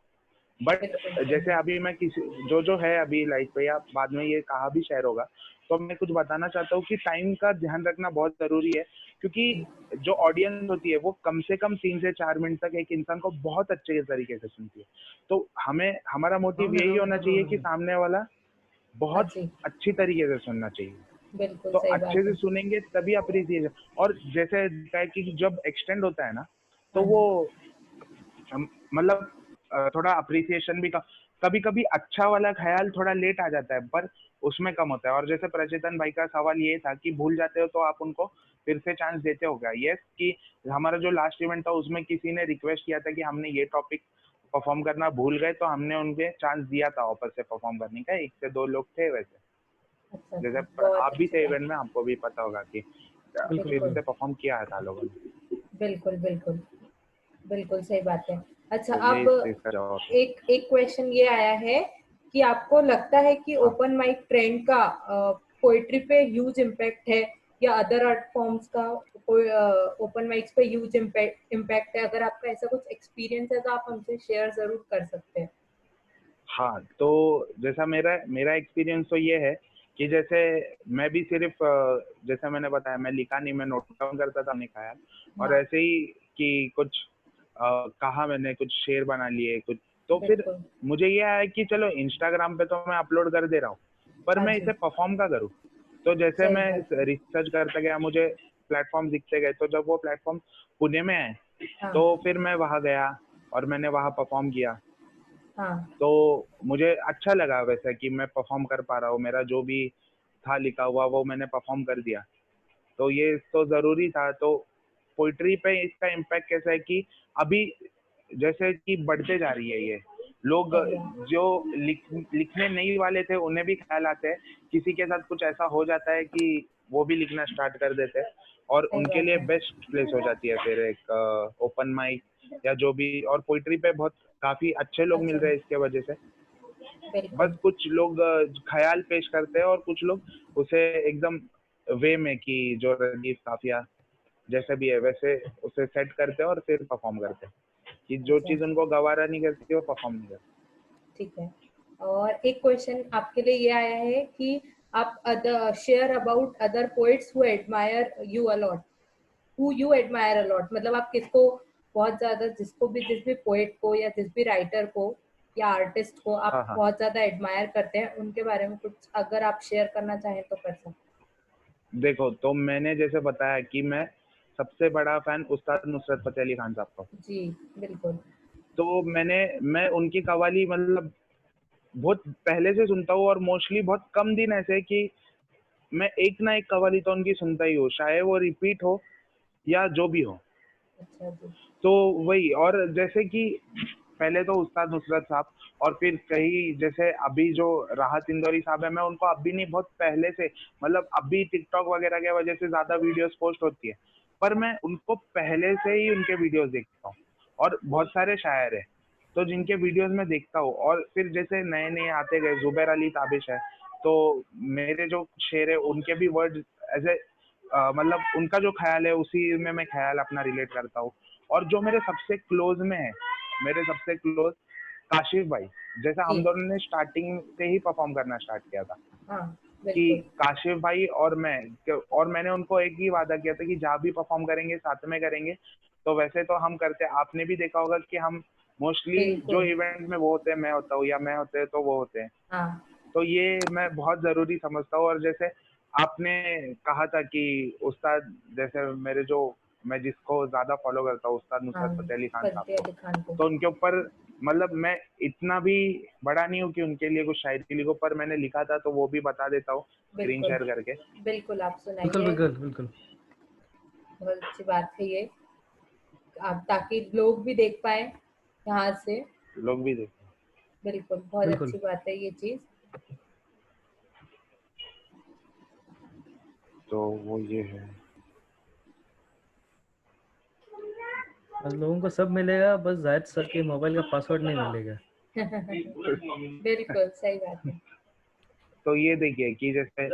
बट बिल्कुल सही जैसे बात अभी मैं किसी जो है अभी लाइफ पे, या बाद में ये कहा भी शेयर होगा, तो मैं कुछ बताना चाहता हूँ कि टाइम का ध्यान रखना बहुत जरूरी है, क्योंकि है। जो ऑडियंस होती है वो कम से कम 3 से 4 मिनट तक एक इंसान को बहुत अच्छे तरीके से सुनती है। तो हमें हमारा मोटिव यही होना चाहिए कि सामने वाला हाँ बहुत जी, अच्छी तरीके से सुनना चाहिए। बिल्कुल तो सही अच्छे बात से है। सुनेंगे तभी अप्रिसिएशन। और जैसे है कि जब एक्सटेंड होता है ना, तो हाँ वो जी, मतलब थोड़ा अप्रिसिएशन भी कभी कभी अच्छा वाला ख्याल थोड़ा लेट आ जाता है, पर उसमें कम होता है। और जैसे प्रचेतन भाई का सवाल ये था कि भूल जाते हो तो आप उनको फिर से चांस देते हो क्या? यस, कि हमारा जो लास्ट इवेंट था उसमें किसी ने रिक्वेस्ट किया था कि हमने ये टॉपिक परफॉर्म करना भूल गए, तो हमने उनके चांस दिया था वापस से परफॉर्म करने का, 1 से 2 लोग थे वैसे। अच्छा जैसे बहुत आप भी अच्छी थे बात। इवेंट में, आपको भी पता होगा कि बिल्कुल फिर बिल्कुल से परफॉर्म किया था लोगों ने। बिल्कुल बिल्कुल बिल्कुल सही बात है। अच्छा तो ये अब इस चीज का जवाब है। एक एक क्वेश्चन ये आया है कि आपको लगता है कि हाँ ओपन माइक ट्रेंड का पोएट्री पे ह्यूज इम्पैक्ट है या अदर आर्ट फॉर्म्स का कोई ओपन माइक्स पे ह्यूज इम्पैक्ट है? अगर आपका ऐसा कुछ एक्सपीरियंस है तो आप हमसे शेयर जरूर कर सकते हैं। हाँ, तो जैसा मेरा मेरा एक्सपीरियंस तो ये है कि जैसे मैं भी सिर्फ जैसे मैंने बताया, मैं लिखा नहीं, मैं नोट डाउन करता था अपने ख्याल, और हाँ ऐसे ही कि कुछ कहा मैंने, कुछ शेर बना लिए कुछ, तो फिर बिल्कुल। मुझे ये आया कि चलो इंस्टाग्राम पे तो मैं अपलोड कर दे रहा हूँ, पर हाँ मैं जी इसे परफॉर्म का करूँ। तो जैसे सही मैं बात है। रिसर्च करता गया, मुझे प्लेटफॉर्म दिखते गए, तो जब वो प्लेटफॉर्म पुणे में आए, हाँ तो फिर मैं वहाँ गया और मैंने वहाँ परफॉर्म किया। हाँ तो मुझे अच्छा लगा वैसे कि मैं परफॉर्म कर पा रहा हूँ, मेरा जो भी था लिखा हुआ वो मैंने परफॉर्म कर दिया, तो ये तो ज़रूरी था। तो पोइट्री पे इसका इम्पैक्ट कैसा है कि अभी जैसे कि बढ़ते जा रही है ये, लोग सही बात। जो लिखने नहीं वाले थे उन्हें भी ख्याल आते हैं, किसी के साथ कुछ ऐसा हो जाता है कि वो भी लिखना स्टार्ट कर देते हैं, और सही उनके बात लिए है। बेस्ट प्लेस हो जाती है फिर एक ओपन माइक या जो भी। और पोइट्री पे बहुत काफ़ी अच्छे लोग मिल अच्छा रहे हैं इसके वजह से। बस बिल्कुल कुछ लोग ख्याल पेश करते हैं और कुछ लोग उसे एकदम वे में कि जो रणदीप काफिया जैसे भी है वैसे उसे सेट करते हैं और फिर परफॉर्म करते हैं, कि जो अच्छा चीज उनको गवारा नहीं करती वो परफॉर्म नहीं करते। ठीक है। और एक क्वेश्चन आपके लिए ये आया है कि आप other share about other poets who admire you a lot, who you admire a lot, मतलब आप किसको बहुत ज्यादा, जिस भी पोएट को या जिस भी राइटर को या आर्टिस्ट को हाँ आप हाँ, बहुत ज्यादा एडमायर करते हैं, उनके बारे में कुछ अगर आप शेयर करना चाहें तो कर सकते देखो तो मैंने जैसे बताया कि मैं सबसे बड़ा फैन उस्ताद नुसरत फतेह अली खान साहब का हूँ। हैं। जी बिल्कुल। तो मैं उनकी कव्वाली मतलब बहुत पहले से सुनता हूँ, और मोस्टली बहुत कम दिन ऐसे हैं कि मैं एक ना एक कव्वाली तो उनकी सुनता ही हूँ, चाहे वो रिपीट हो या जो भी हो। अच्छा जी। तो वही, और जैसे कि पहले तो उस्ताद नुसरत साहब, और फिर कई जैसे अभी जो राहत इंदौरी साहब है, मैं उनको अभी नहीं, बहुत पहले से, मतलब अभी टिकटॉक वगैरह की वजह से ज्यादा वीडियोस पोस्ट होती है, पर मैं उनको पहले से ही उनके वीडियोस देखता हूँ। और बहुत सारे शायर है तो जिनके वीडियोस में देखता हूँ, और फिर जैसे नए नए आते गए, जुबैर अली ताबिश है, तो मेरे जो शेर है उनके भी वर्ड ऐसे मतलब उनका जो ख्याल है उसी में मैं ख्याल अपना रिलेट करता हूँ। और जो मेरे सबसे क्लोज में है, मेरे सबसे क्लोज काशिफ भाई, जैसा जी हम दोनों ने स्टार्टिंग से ही परफॉर्म करना स्टार्ट किया था, हाँ कि बिल्कुल काशिफ भाई और मैं, और मैंने उनको एक ही वादा किया था कि जहाँ भी परफॉर्म करेंगे साथ में करेंगे। तो वैसे तो हम करते, आपने भी देखा होगा कि हम मोस्टली जो बिल्कुल। इवेंट में वो होते हैं, मैं होता हूँ या मैं होते हैं तो वो होते हैं। हाँ तो ये मैं बहुत ज़रूरी समझता हूँ। और जैसे आपने कहा था कि उस्ताद, जैसे मेरे जो, मैं जिसको ज़्यादा फॉलो करता हूँ, उस्ताद हाँ नुसरत फ़तेह अली खान साहब फतेह को, अली खान को। तो उनके ऊपर मतलब मैं इतना भी बड़ा नहीं हूँ कि उनके लिए कुछ शायरी लिखूं, पर मैंने लिखा था तो वो भी बता देता हूँ स्क्रीन बिल्कुल शेयर करके। बिल्कुल आप बिल्कुल सुनाइए। बिल्कुल बिल्कुल। बहुत अच्छी बात है ये, आप ताकि लोग भी देख पाए यहाँ से। लोग भी देखें। बिल्कुल बहुत बिल्कुल अच्छी बात है ये चीज। तो वो ये है। और लोगों को सब मिलेगा, बस जायद सर के मोबाइल का पासवर्ड नहीं मिलेगा। बिल्कुल सही बात है। तो ये देखिए कि जैसे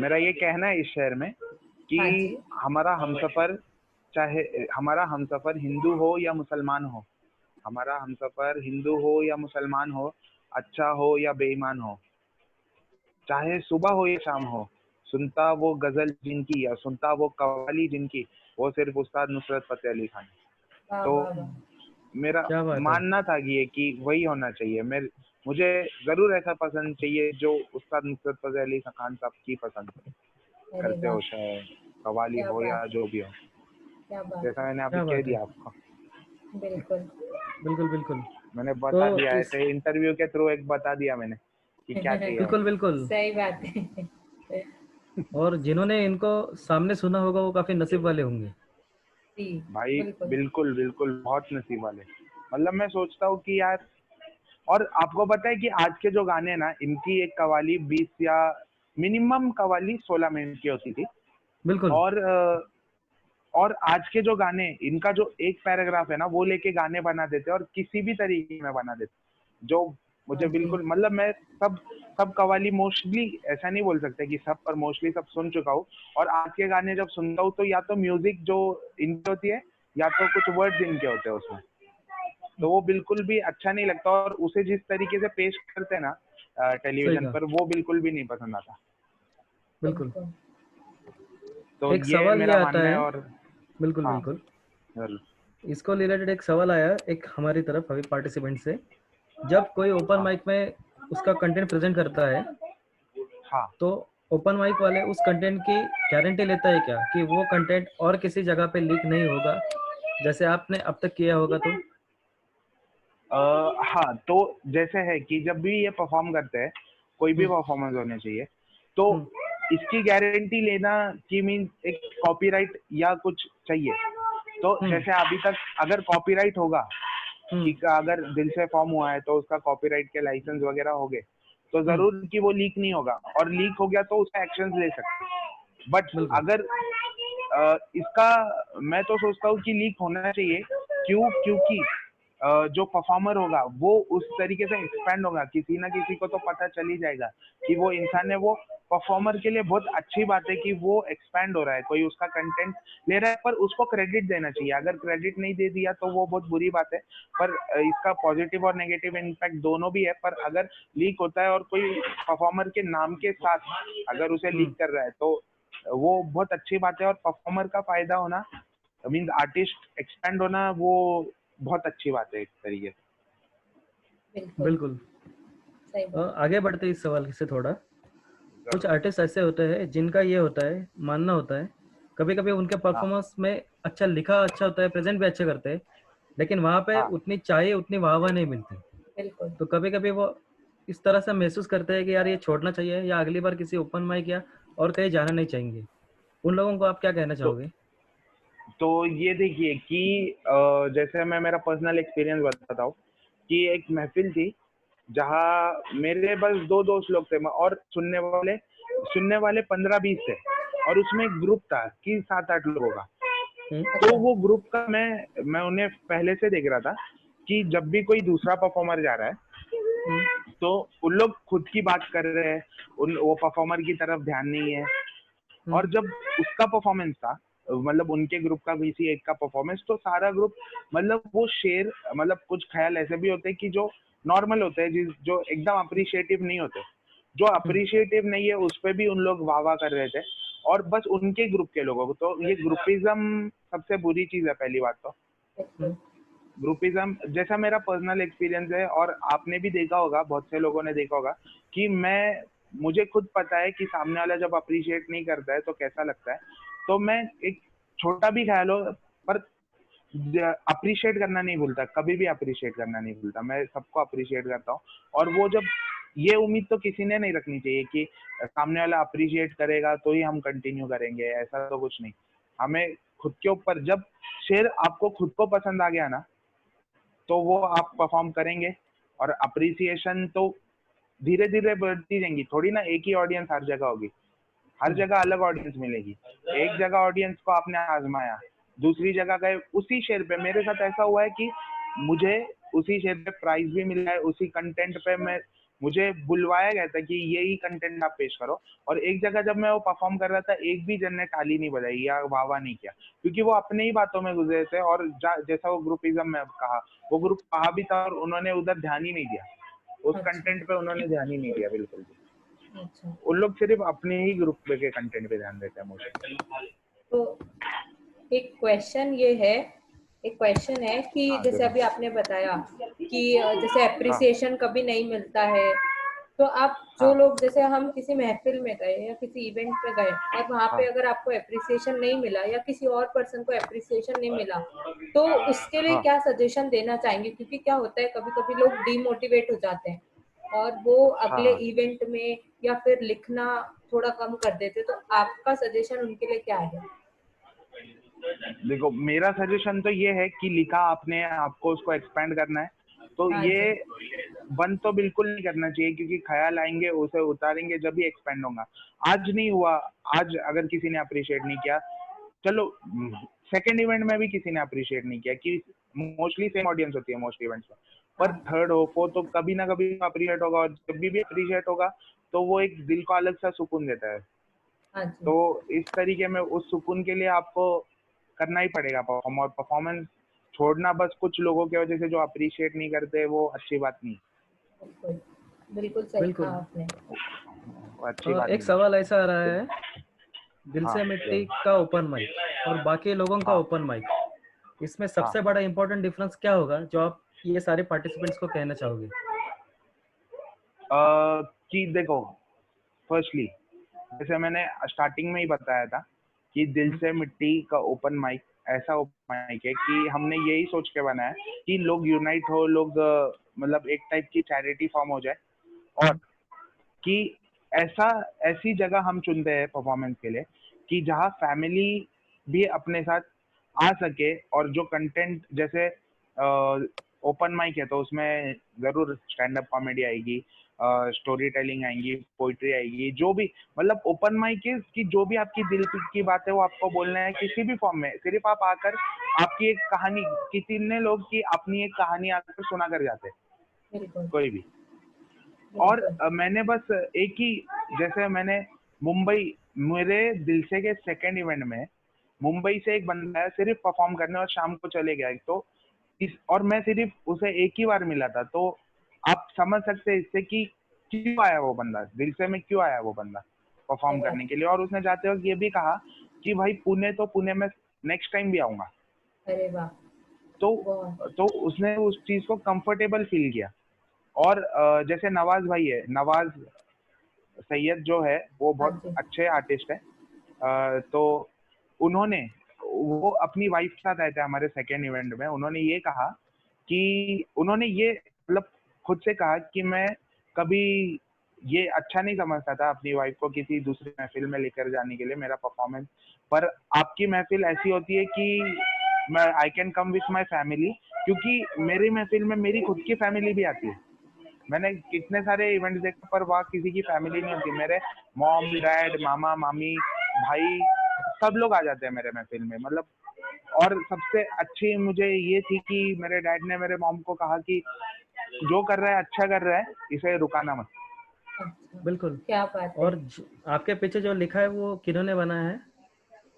मेरा ये कहना है इस शहर में कि हाँ जी हमारा हमसफर, चाहे हमारा हमसफर हिंदू हो या मुसलमान हो, हमारा हमसफर हिंदू हो या मुसलमान हो, अच्छा हो या बेईमान हो, चाहे सुबह हो या शाम हो, सुनता वो गजल जिनकी या सुनता वो कव्वाली जिनकी, वो सिर्फ उस्ताद नुसरत फतेह अली खान। वाह तो वाह वाह। मेरा क्या बात है। मानना था कि ये कि वही होना चाहिए। मुझे जरूर ऐसा पसंद चाहिए जो उस्ताद नुसरत फतेह अली खान साहब की पसंद अरे करते वाह हो, चाहे कव्वाली क्या हो या बात है। जो भी हो। क्या बात जैसा है। मैंने अभी क्या कह बात है। दिया आपको, बिल्कुल। बिल्कुल बिल्कुल। मैंने तो बता दिया इस ऐसे इंटरव्यू के थ्रू, एक बता दिया मैंने कि क्या चाहिए बिल्कुल उन्हें। बिल्कुल। सही बात है। और जिन्होंने इनको सामने सुना होगा वो काफी नसीब वाले होंगे। जी भाई बिल्कुल। बिल्कुल बिल्कुल, बहुत नसीब वाले। मतलब मैं सोचता हूँ कि यार, और आपको पता है कि आज के जो गाने हैं ना, इनकी एक कवाली 20 या मिनिमम कवाली 16 मिनट की होती थी। बिल्कुल और आज के जो गाने, इनका जो एक पैराग्राफ है ना, वो लेके गाने बना देते और किसी भी तरीके में बना देते, जो मुझे बिल्कुल, मतलब मैं सब कवाली मोस्टली, ऐसा नहीं बोल सकते कि सब, पर मोस्टली सब सुन चुका हूँ। और आज के गाने जब सुनता हूँ तो या तो म्यूजिक जो इनकी होती है या तो कुछ वर्ड्स इनके होते हैं उसमें, तो वो बिल्कुल भी अच्छा नहीं लगता। और उसे जिस तरीके से पेश करते हैं ना सही टेलीविजन कहा, पर, वो बिल्कुल भी नहीं पसंद आता। बिल्कुल। तो एक ये सवाल ये मेरा आता मानना है। है, और बिल्कुल हाँ, बिल्कुल, जरूर। इसको रिलेटेड एक सवाल आया एक हमारी तरफ अभी पार्टिसिपेंट से। जब कोई ओपन हाँ, माइक में उसका कंटेंट प्रेजेंट करता है, हाँ। तो ओपन माइक वाले उस कंटेंट की गारंटी लेता है क्या कि वो कंटेंट और किसी जगह पे लीक नहीं होगा, जैसे आपने अब तक किया होगा? तो हाँ, तो जैसे है कि जब भी ये परफॉर्म करते हैं, कोई भी परफॉर्मेंस होने चाहिए, तो इसकी गारंटी लेना कि मीन एक कॉपीराइट या कुछ चाहिए। तो जैसे अभी तक अगर कॉपीराइट होगा, कि अगर दिल से फॉर्म हुआ है तो उसका कॉपीराइट के लाइसेंस वगैरह हो गए, तो जरूर कि वो लीक नहीं होगा, और लीक हो गया तो उसका एक्शन ले सकते हैं। बट बिल्कुल अगर इसका, मैं तो सोचता हूँ कि लीक होना चाहिए। क्योंकि जो परफॉर्मर होगा वो उस तरीके से एक्सपैंड होगा, किसी ना किसी को तो पता चल ही जाएगा कि वो इंसान है। वो परफॉर्मर के लिए बहुत अच्छी बात है कि वो एक्सपैंड हो रहा है, कोई उसका कंटेंट ले रहा है, पर उसको क्रेडिट देना चाहिए। अगर क्रेडिट नहीं दे दिया तो वो बहुत बुरी बात है। पर इसका पॉजिटिव और नेगेटिव इम्पैक्ट दोनों भी है। पर अगर लीक होता है और कोई परफॉर्मर के नाम के साथ अगर उसे लीक कर रहा है, तो वो बहुत अच्छी बात है। और परफॉर्मर का फायदा होना, मीन्स आर्टिस्ट एक्सपैंड होना, वो बहुत अच्छी बात है एक तरीके से। बिल्कुल। सही बात। आगे बढ़ते इस सवाल से थोड़ा, कुछ आर्टिस्ट ऐसे होते हैं जिनका ये होता है, मानना होता है, कभी कभी उनके हाँ, परफॉर्मेंस में अच्छा लिखा अच्छा होता है, प्रेजेंट भी अच्छे करते हैं, लेकिन वहाँ पे हाँ, उतनी चाहिए उतनी वाहवाही नहीं मिलती। बिल्कुल। तो कभी कभी वो इस तरह से महसूस करते हैं कि यार ये छोड़ना चाहिए, या अगली बार किसी ओपन माइक या और कहीं जाना नहीं चाहेंगे। उन लोगों को आप क्या कहना तो चाहोगे? ये देखिए कि जैसे मैं मेरा पर्सनल एक्सपीरियंस बताता हूँ कि एक महफिल थी जहाँ मेरे बस 2 दोस्त लोग थे, और सुनने वाले 15-20 थे। और उसमें एक ग्रुप था कि 7-8 लोगों का। तो अच्छा। वो ग्रुप का मैं उन्हें पहले से देख रहा था कि जब भी कोई दूसरा परफॉर्मर जा रहा है, तो उन लोग खुद की बात कर रहे हैं, वो परफॉर्मर की तरफ ध्यान नहीं है। और जब उसका परफॉर्मेंस था, मतलब उनके ग्रुप का किसी एक का परफॉर्मेंस, तो सारा ग्रुप, मतलब वो शेर, मतलब कुछ ख्याल ऐसे भी होते हैं कि जो नॉर्मल होते हैं, जो एकदम अप्रिशिएटिव नहीं होते, जो अप्रिशिएटिव नहीं है उस पे भी उन लोग वाह वाह कर रहे थे। और बस उनके ग्रुप के लोगों को, तो ये ग्रुपिज्म सबसे बुरी चीज है। पहली बात तो बिल्कुल। ग्रुपिज्म, जैसा मेरा पर्सनल एक्सपीरियंस है, और आपने भी देखा होगा, बहुत से लोगों ने देखा होगा कि मुझे खुद पता है कि सामने वाला जब अप्रिशिएट नहीं करता है तो कैसा लगता है। तो मैं एक छोटा भी ख्याल हो, पर अप्रिशिएट करना नहीं भूलता, कभी भी अप्रिशिएट करना नहीं भूलता। मैं सबको अप्रिशिएट करता हूँ। और वो जब, ये उम्मीद तो किसी ने नहीं रखनी चाहिए कि सामने वाला अप्रिशिएट करेगा तो ही हम कंटिन्यू करेंगे, ऐसा तो कुछ नहीं। हमें खुद के ऊपर, जब शेर आपको खुद को पसंद आ गया ना, तो वो आप परफॉर्म करेंगे। और अप्रिसिएशन तो धीरे धीरे बढ़ती जाएंगी, थोड़ी ना एक ही ऑडियंस हर जगह होगी, हर जगह अलग ऑडियंस मिलेगी। एक जगह ऑडियंस को आपने आजमाया, दूसरी जगह गए उसी शेर पे, मेरे साथ ऐसा हुआ है कि मुझे उसी शेर पे प्राइज भी मिला है, उसी कंटेंट पे मुझे बुलवाया गया था कि यही कंटेंट आप पेश करो। और एक जगह जब मैं वो परफॉर्म कर रहा था, एक भी जन ने ताली नहीं बजाई या वाह वाह नहीं किया, क्योंकि वो अपने ही बातों में गुजरे थे। और जैसा वो ग्रुपिज्म में कहा, वो ग्रुप कहा भी था और उन्होंने उधर ध्यान ही नहीं दिया, उस अच्छा। कंटेंट पे उन्होंने ध्यान ही नहीं दिया बिल्कुल भी। अच्छा। उन लोग सिर्फ अपने ही ग्रुप के कंटेंट पे ध्यान देते हैं मोस्टली। तो एक क्वेश्चन ये है, एक क्वेश्चन है कि हाँ, जैसे जरूर। अभी आपने बताया कि जैसे हाँ, अप्रिसिएशन कभी नहीं मिलता है, तो आप जो हाँ, लोग, जैसे हम किसी महफिल में गए या किसी इवेंट में गए और वहां हाँ, पे अगर आपको अप्रिसिएशन नहीं मिला या किसी और पर्सन को अप्रिसिएशन नहीं मिला, तो उसके लिए हाँ, क्या सजेशन देना चाहेंगे? क्योंकि क्या होता है, कभी कभी लोग डीमोटिवेट हो जाते हैं और वो हाँ, अगले हाँ। इवेंट में या फिर लिखना थोड़ा कम कर देते, तो आपका सजेशन उनके लिए क्या है? देखो, मेरा सजेशन तो ये है कि लिखा आपने, आपको उसको एक्सपेंड करना है, तो हाँ ये जी, बंद तो बिल्कुल नहीं करना चाहिए, क्योंकि ख्याल आएंगे उसे उतारेंगे जब भी एक्सपेंड होगा। आज नहीं हुआ, आज अगर किसी ने अप्रिशिएट नहीं किया, चलो सेकंड इवेंट में भी किसी ने अप्रिशिएट नहीं किया, कि मोस्टली सेम ऑडियंस होती है मोस्ट इवेंट्स में, पर हाँ थर्ड हो फोर्थ तो कभी ना कभी अप्रिशिएट होगा, और जब भी अप्रिशिएट होगा तो वो एक दिल को अलग सा सुकून देता है। हाँ जी, तो इस तरीके में उस सुकून के लिए आपको करना ही पड़ेगा परफॉर्म, और परफॉर्मेंस छोड़ना बस कुछ लोगों की वजह से जो अप्रिशिएट नहीं करते, वो अच्छी बात नहीं, बिल्कुल बिल्कुल सही कहा बिल्कुल। आपने। वो अच्छी बात एक नहीं है। सवाल ऐसा आ रहा है, दिल हाँ से मिट्टी का ओपन माइक और बाकी लोगों का हाँ ओपन माइक, इसमें हाँ। सबसे बड़ा इंपॉर्टेंट डिफरेंस क्या होगा जो आप ये सारे पार्टिसिपेंट्स को कहना चाहोगे? कि देखो, फर्स्टली जैसे मैंने स्टार्टिंग में ही बताया था कि दिल हम्म, से मिट्टी का ओपन माइक ऐसा ओपन माइक है कि हमने यही सोच के बनाया कि लोग यूनाइट हो, लोग मतलब एक टाइप की चैरिटी फॉर्म हो जाए, और हम्म, कि ऐसा ऐसी जगह हम चुनते हैं परफॉर्मेंस के लिए कि जहाँ फैमिली भी अपने साथ आ सके, और जो कंटेंट जैसे ओपन माइक है तो उसमें जरूर स्टैंड अप कॉमेडी आएगी, स्टोरी टेलिंग आएंगी, पोइट्री आएगी, जो भी मतलब ओपन माइक इज कि जो भी आपकी दिल की बात है वो आपको बोलना है किसी भी फॉर्म में, सिर्फ आप आकर आपकी एक कहानी, कितने लोग की अपनी एक कहानी आकर सुना कर जाते हैं, बिल्कुल कोई भी। और बिल्कुल। मैंने बस एक ही, जैसे मैंने मुंबई, मेरे दिल से के सेकंड इवेंट में मुंबई से एक बंदा है सिर्फ परफॉर्म करने, और शाम को चले गया, तो इस, और मैं सिर्फ उसे एक ही बार मिला था, तो आप समझ सकते हैं इससे कि क्यों आया वो बंदा, दिल से में क्यों आया वो बंदा परफॉर्म अरे करने के लिए। और उसने जाते वक्त ये भी कहा कि भाई पुणे तो पुणे में नेक्स्ट टाइम भी आऊंगा। अरे वाह, तो बहुत। उसने उस चीज को कंफर्टेबल फील किया। और जैसे नवाज भाई है, नवाज सैयद जो है वो हाँ बहुत जी, अच्छे आर्टिस्ट है। तो उन्होंने, वो अपनी वाइफ के साथ आए थे हमारे सेकेंड इवेंट में, उन्होंने ये कहा कि उन्होंने ये मतलब खुद से कहा कि मैं कभी ये अच्छा नहीं समझता था अपनी वाइफ को किसी दूसरी महफिल में लेकर जाने के लिए, मेरा परफॉर्मेंस, पर आपकी महफिल ऐसी होती है कि मैं I can come with my family, क्योंकि मेरी महफिल में मेरी खुद की फैमिली भी आती है। मैंने कितने सारे इवेंट्स देखे पर वहाँ किसी की फैमिली नहीं होती, मेरे मॉम डैड मामा मामी भाई सब लोग आ जाते हैं मेरे महफिल में, मतलब। और सबसे अच्छी मुझे ये थी कि मेरे डैड ने मेरे मॉम को कहा कि जो कर रहा है अच्छा कर रहा है, इसे रुकाना मत। अच्छा, बिल्कुल। क्या बात है। और आपके पीछे जो लिखा है वो किन्होंने बनाया है?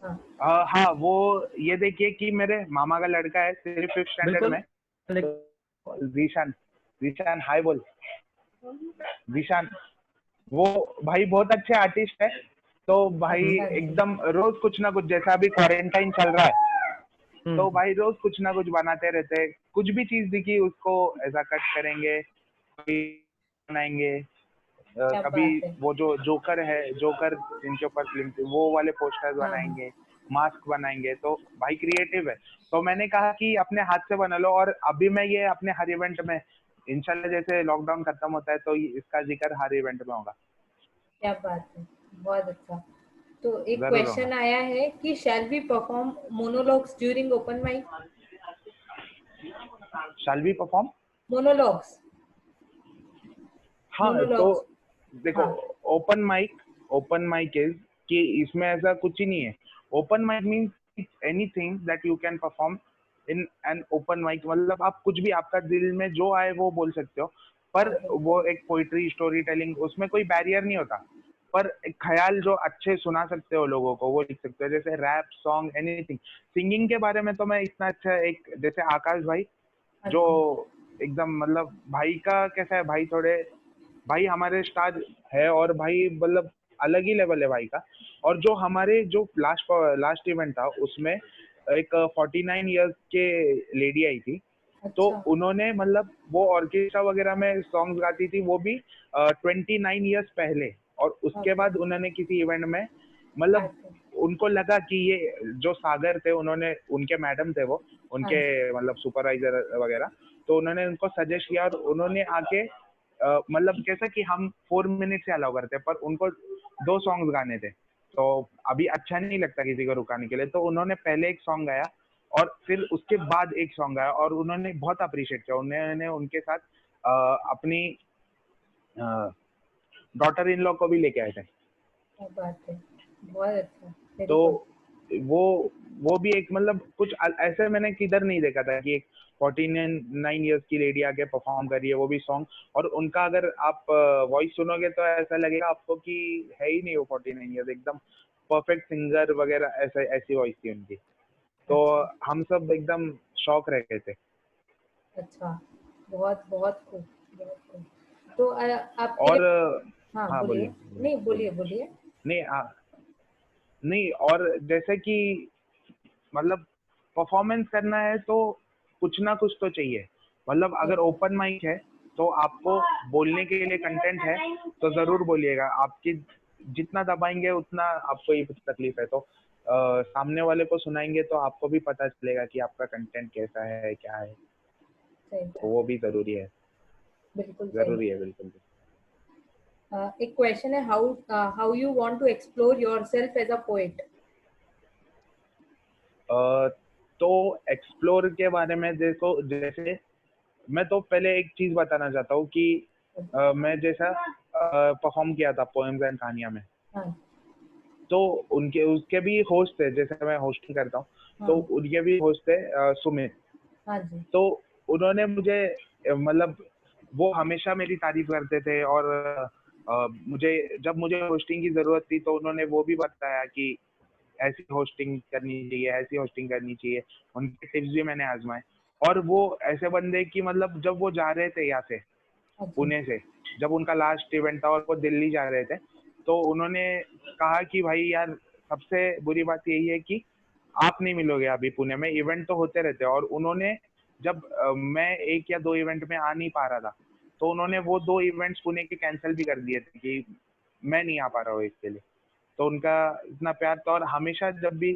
हाँ हाँ, वो ये देखिए कि मेरे मामा का लड़का है सिर्फ फिफ्थ स्टैंडर्ड बिल्कुल। में, जीशान। जीशान हाय बोल। जीशान, वो भाई बहुत अच्छे आर्टिस्ट है, तो भाई अच्छा जी, एकदम रोज कुछ ना कुछ, जैसा अभी क्वारंटाइन चल रहा है तो हम्म, भाई रोज कुछ ना कुछ बनाते रहते हैं, कुछ भी चीज दिखी उसको ऐसा कट करेंगे, कभी बनाएंगे, क्या कभी बात है। वो जो जोकर है, जोकर जिनके ऊपर फिल्म थी वो वाले पोस्टर्स हाँ हाँ, बनाएंगे, मास्क बनाएंगे, तो भाई क्रिएटिव है। तो मैंने कहा कि अपने हाथ से बना लो, और अभी मैं ये अपने हर इवेंट में इंशाल्लाह जैसे लॉकडाउन खत्म होता है तो इसका जिक्र हर इवेंट में होगा, क्या बात है, बहुत अच्छा। तो एक जरूर होगा। क्वेश्चन आया है कि shall we perform monologues during open mic? Shall we perform? Monologues, हाँ, तो मोनोलॉग्स। देखो, हाँ ओपन माइक इज कि इसमें ऐसा कुछ ही नहीं है। Open mic means anything that you can perform in an open mic, मतलब आप कुछ भी आपका दिल में जो आए वो बोल सकते हो, पर हाँ वो बिल्कुल। एक पोइट्री स्टोरी टेलिंग, उसमें कोई बैरियर नहीं होता, पर एक ख्याल जो अच्छे सुना सकते हो लोगों को वो लिख सकते हो, जैसे रैप सॉन्ग एनीथिंग। सिंगिंग के बारे में तो मैं इतना अच्छा, एक जैसे आकाश भाई हाँ जो जी, एकदम मतलब भाई का कैसा है, भाई थोड़े, भाई हमारे स्टार है, और भाई मतलब अलग ही लेवल है भाई का। और जो हमारे जो लास्ट लास्ट इवेंट था उसमें एक 49 ईयर्स के लेडी आई थी, तो अच्छा, उन्होंने मतलब वो ऑर्केस्ट्रा वगैरह में सॉन्ग्स गाती थी, वो भी 29 ईयर्स पहले, और उसके ओके, बाद उन्होंने किसी इवेंट में मतलब अच्छा, उनको लगा कि ये जो सागर थे, उन्होंने, उनके मैडम थे वो, हाँ उनके जी, मतलब सुपरवाइजर वगैरह, तो उन्होंने उनको सजेस्ट किया, और उन्होंने आके मतलब कैसा कि हम 4 मिनट से अलाउ करते हैं, पर उनको 2 सॉन्ग्स गाने थे, तो अभी अच्छा नहीं लगता किसी को रुकाने के लिए, तो उन्होंने पहले एक सॉन्ग गाया, और फिर उसके बाद एक सॉन्ग आया और उन्होंने बहुत अप्रिशिएट किया, उन्होंने उनके साथ अपनी डॉटर इन लॉ को भी लेके आए थे। क्या बात है, बहुत अच्छा, वेरी तो गुड। वो भी एक मतलब कुछ ऐसे मैंने किधर नहीं देखा था कि एक 49 इयर्स की लेडी आके परफॉर्म कर रही है, वो भी सॉन्ग। और उनका अगर आप वॉइस सुनोगे तो ऐसा लगेगा आपको कि है ही नहीं वो 49 इयर्स, एकदम परफेक्ट सिंगर वगैरह, ऐसे ऐसी वॉइस थी उनकी। तो अच्छा हम सब एकदम शॉक रह गए थे। अच्छा, बहुत बहुत खूब, बहुत खूब। तो आपके, और हाँ हाँ बोलिए, बोलिए नहीं बोलिए बोलिए। बोलिए। नहीं नहीं, और जैसे कि मतलब परफॉर्मेंस करना है तो कुछ ना कुछ तो चाहिए। मतलब अगर ओपन माइक है तो आपको बोलने के लिए कंटेंट है तो जरूर बोलिएगा। आपकी जितना दबाएंगे उतना आपको ही तकलीफ है। तो सामने वाले को सुनाएंगे तो आपको भी पता चलेगा कि आपका कंटेंट कैसा है, क्या है। सही तो बात, वो भी जरूरी है। बिल्कुल सही जरूरी है बिल्कुल। बात। एक क्वेश्चन है, how you want to explore yourself as a poet? तो एक्सप्लोर के बारे में देखो, जैसे मैं तो पहले एक चीज बताना चाहता हूँ कि मैं जैसा परफॉर्म किया था पोएम्स एंड कहानियां में, हाँ तो उनके उसके भी होस्ट थे, जैसे मैं होस्टिंग करता हूँ तो हाँ उनके भी होस्ट थे सुमित। हाँ जी, तो उन्होंने मुझे मतलब वो हमेशा मेरी तारीफ करते थे। और मुझे जब मुझे होस्टिंग की जरूरत थी तो उन्होंने वो भी बताया कि ऐसी होस्टिंग करनी चाहिए, ऐसी होस्टिंग करनी चाहिए। उनके टिप्स भी मैंने आजमाए। और वो ऐसे बंदे की मतलब जब वो जा रहे थे यहाँ से हाँ जी, पुणे से, जब उनका लास्ट इवेंट था और वो दिल्ली जा रहे थे, तो उन्होंने कहा कि भाई यार, सबसे बुरी बात यही है कि आप नहीं मिलोगे अभी पुणे में, इवेंट तो होते रहते हैं। और उन्होंने जब मैं एक या दो इवेंट में आ नहीं पा रहा था तो उन्होंने वो 2 इवेंट्स पुणे के कैंसिल भी कर दिए थे कि मैं नहीं आ पा रहा हूँ इसके लिए। तो उनका इतना प्यार था। और हमेशा जब भी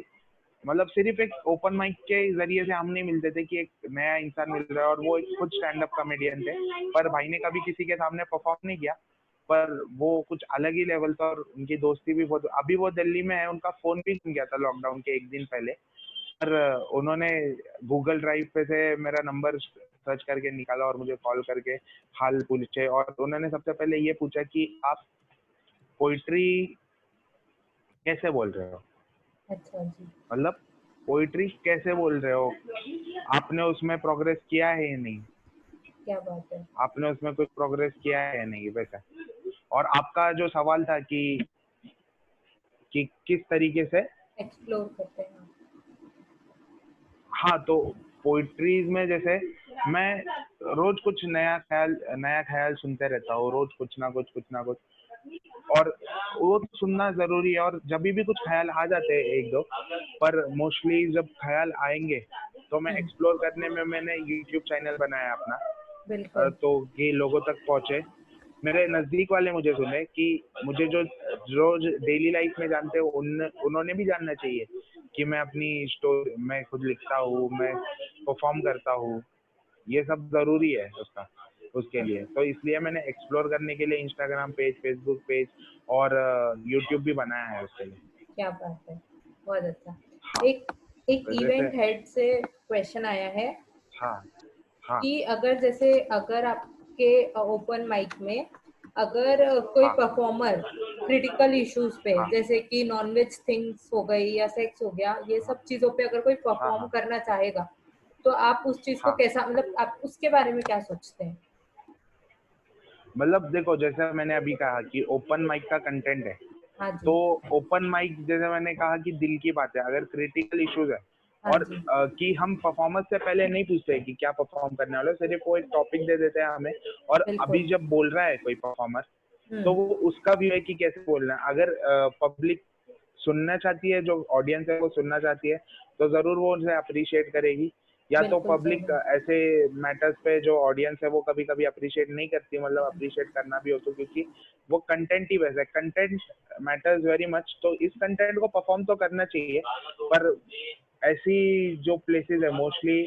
मतलब सिर्फ एक ओपन माइक के जरिए से हम नहीं मिलते थे कि एक नया इंसान मिल रहा है। और वो एक खुद स्टैंड अप कॉमेडियन थे, पर भाई ने कभी किसी के सामने परफॉर्म नहीं किया, पर वो कुछ अलग ही लेवल था। और उनकी दोस्ती भी बहुत, अभी वो दिल्ली में है, उनका फोन भी सुन गया था लॉकडाउन के एक दिन पहले। पर उन्होंने गूगल ड्राइव पे से मेरा नंबर सर्च करके निकाला और मुझे कॉल करके हाल पूछे। और उन्होंने सबसे पहले ये पूछा कि आप पोइट्री कैसे बोल रहे हो, अच्छा जी, मतलब पोइट्री कैसे बोल रहे हो, आपने उसमें प्रोग्रेस किया है या नहीं, क्या बात है, आपने उसमें कुछ प्रोग्रेस किया है या नहीं, वैसा। और आपका जो सवाल था कि किस तरीके से, एक्सप्लोर करते हैं आप। हाँ, तो पोइट्रीज में जैसे मैं रोज कुछ नया ख्याल सुनते रहता हूँ, रोज कुछ ना कुछ। और वो तो सुनना जरूरी है। और जब भी कुछ ख्याल आ जाते हैं एक दो, पर मोस्टली जब ख्याल आएंगे तो मैं हम्म, एक्सप्लोर करने में मैंने यूट्यूब चैनल बनाया अपना। बिल्कुल, तो ये लोगों तक पहुंचे, मेरे नजदीक वाले मुझे सुने कि मुझे जो रोज डेली लाइफ में जानते हो उन्होंने भी जानना चाहिए कि मैं अपनी स्टोरी मैं खुद लिखता हूँ, मैं परफॉर्म करता हूँ। ये सब जरूरी है उसका, उसके लिए। अच्छा, तो इसलिए मैंने एक्सप्लोर करने के लिए इंस्टाग्राम पेज, फेसबुक पेज और यूट्यूब भी बनाया है उसके लिए। क्या बात है, बहुत अच्छा। हाँ, एक एक तो जैसे इवेंट हेड से क्वेश्चन आया है हाँ हाँ कि अगर आपके ओपन माइक में अगर कोई हाँ परफॉर्मर क्रिटिकल इश्यूज पे, हाँ जैसे कि नॉनवेज थिंग्स हो गई या सेक्स हो गया, ये हाँ सब चीजों पे अगर कोई हाँ परफॉर्म हाँ करना चाहेगा, तो आप उस चीज को हाँ। कैसा, मतलब आप उसके बारे में क्या सोचते हैं? मतलब देखो, जैसे मैंने अभी कहा कि ओपन माइक का कंटेंट है, हाँ तो जी, ओपन माइक जैसे मैंने कहा कि दिल की बात है, अगर क्रिटिकल इश्यूज है हाँ और जी, कि हम परफॉर्मेंस से पहले नहीं पूछते कि क्या परफॉर्म करने वाले हो, सिर्फ वो एक टॉपिक दे देते हैं हमें। और अभी बिल्कुल, जब बोल रहा है कोई परफॉर्मर, तो हम्म, वो उसका भी है कि कैसे बोलना है। अगर पब्लिक सुनना चाहती है, जो ऑडियंस है वो सुनना चाहती है, तो जरूर वो उसे अप्रिशिएट करेगी। या तो बिल्कुल सही पब्लिक बात, ऐसे मैटर्स पे जो ऑडियंस है वो कभी कभी अप्रिशिएट नहीं करती, मतलब अप्रिशिएट करना भी हो तो, क्योंकि वो कंटेंट ही वैसा है, कंटेंट मैटर्स वेरी मच। तो इस कंटेंट को परफॉर्म तो करना चाहिए, पर ऐसी जो प्लेसेस है मोस्टली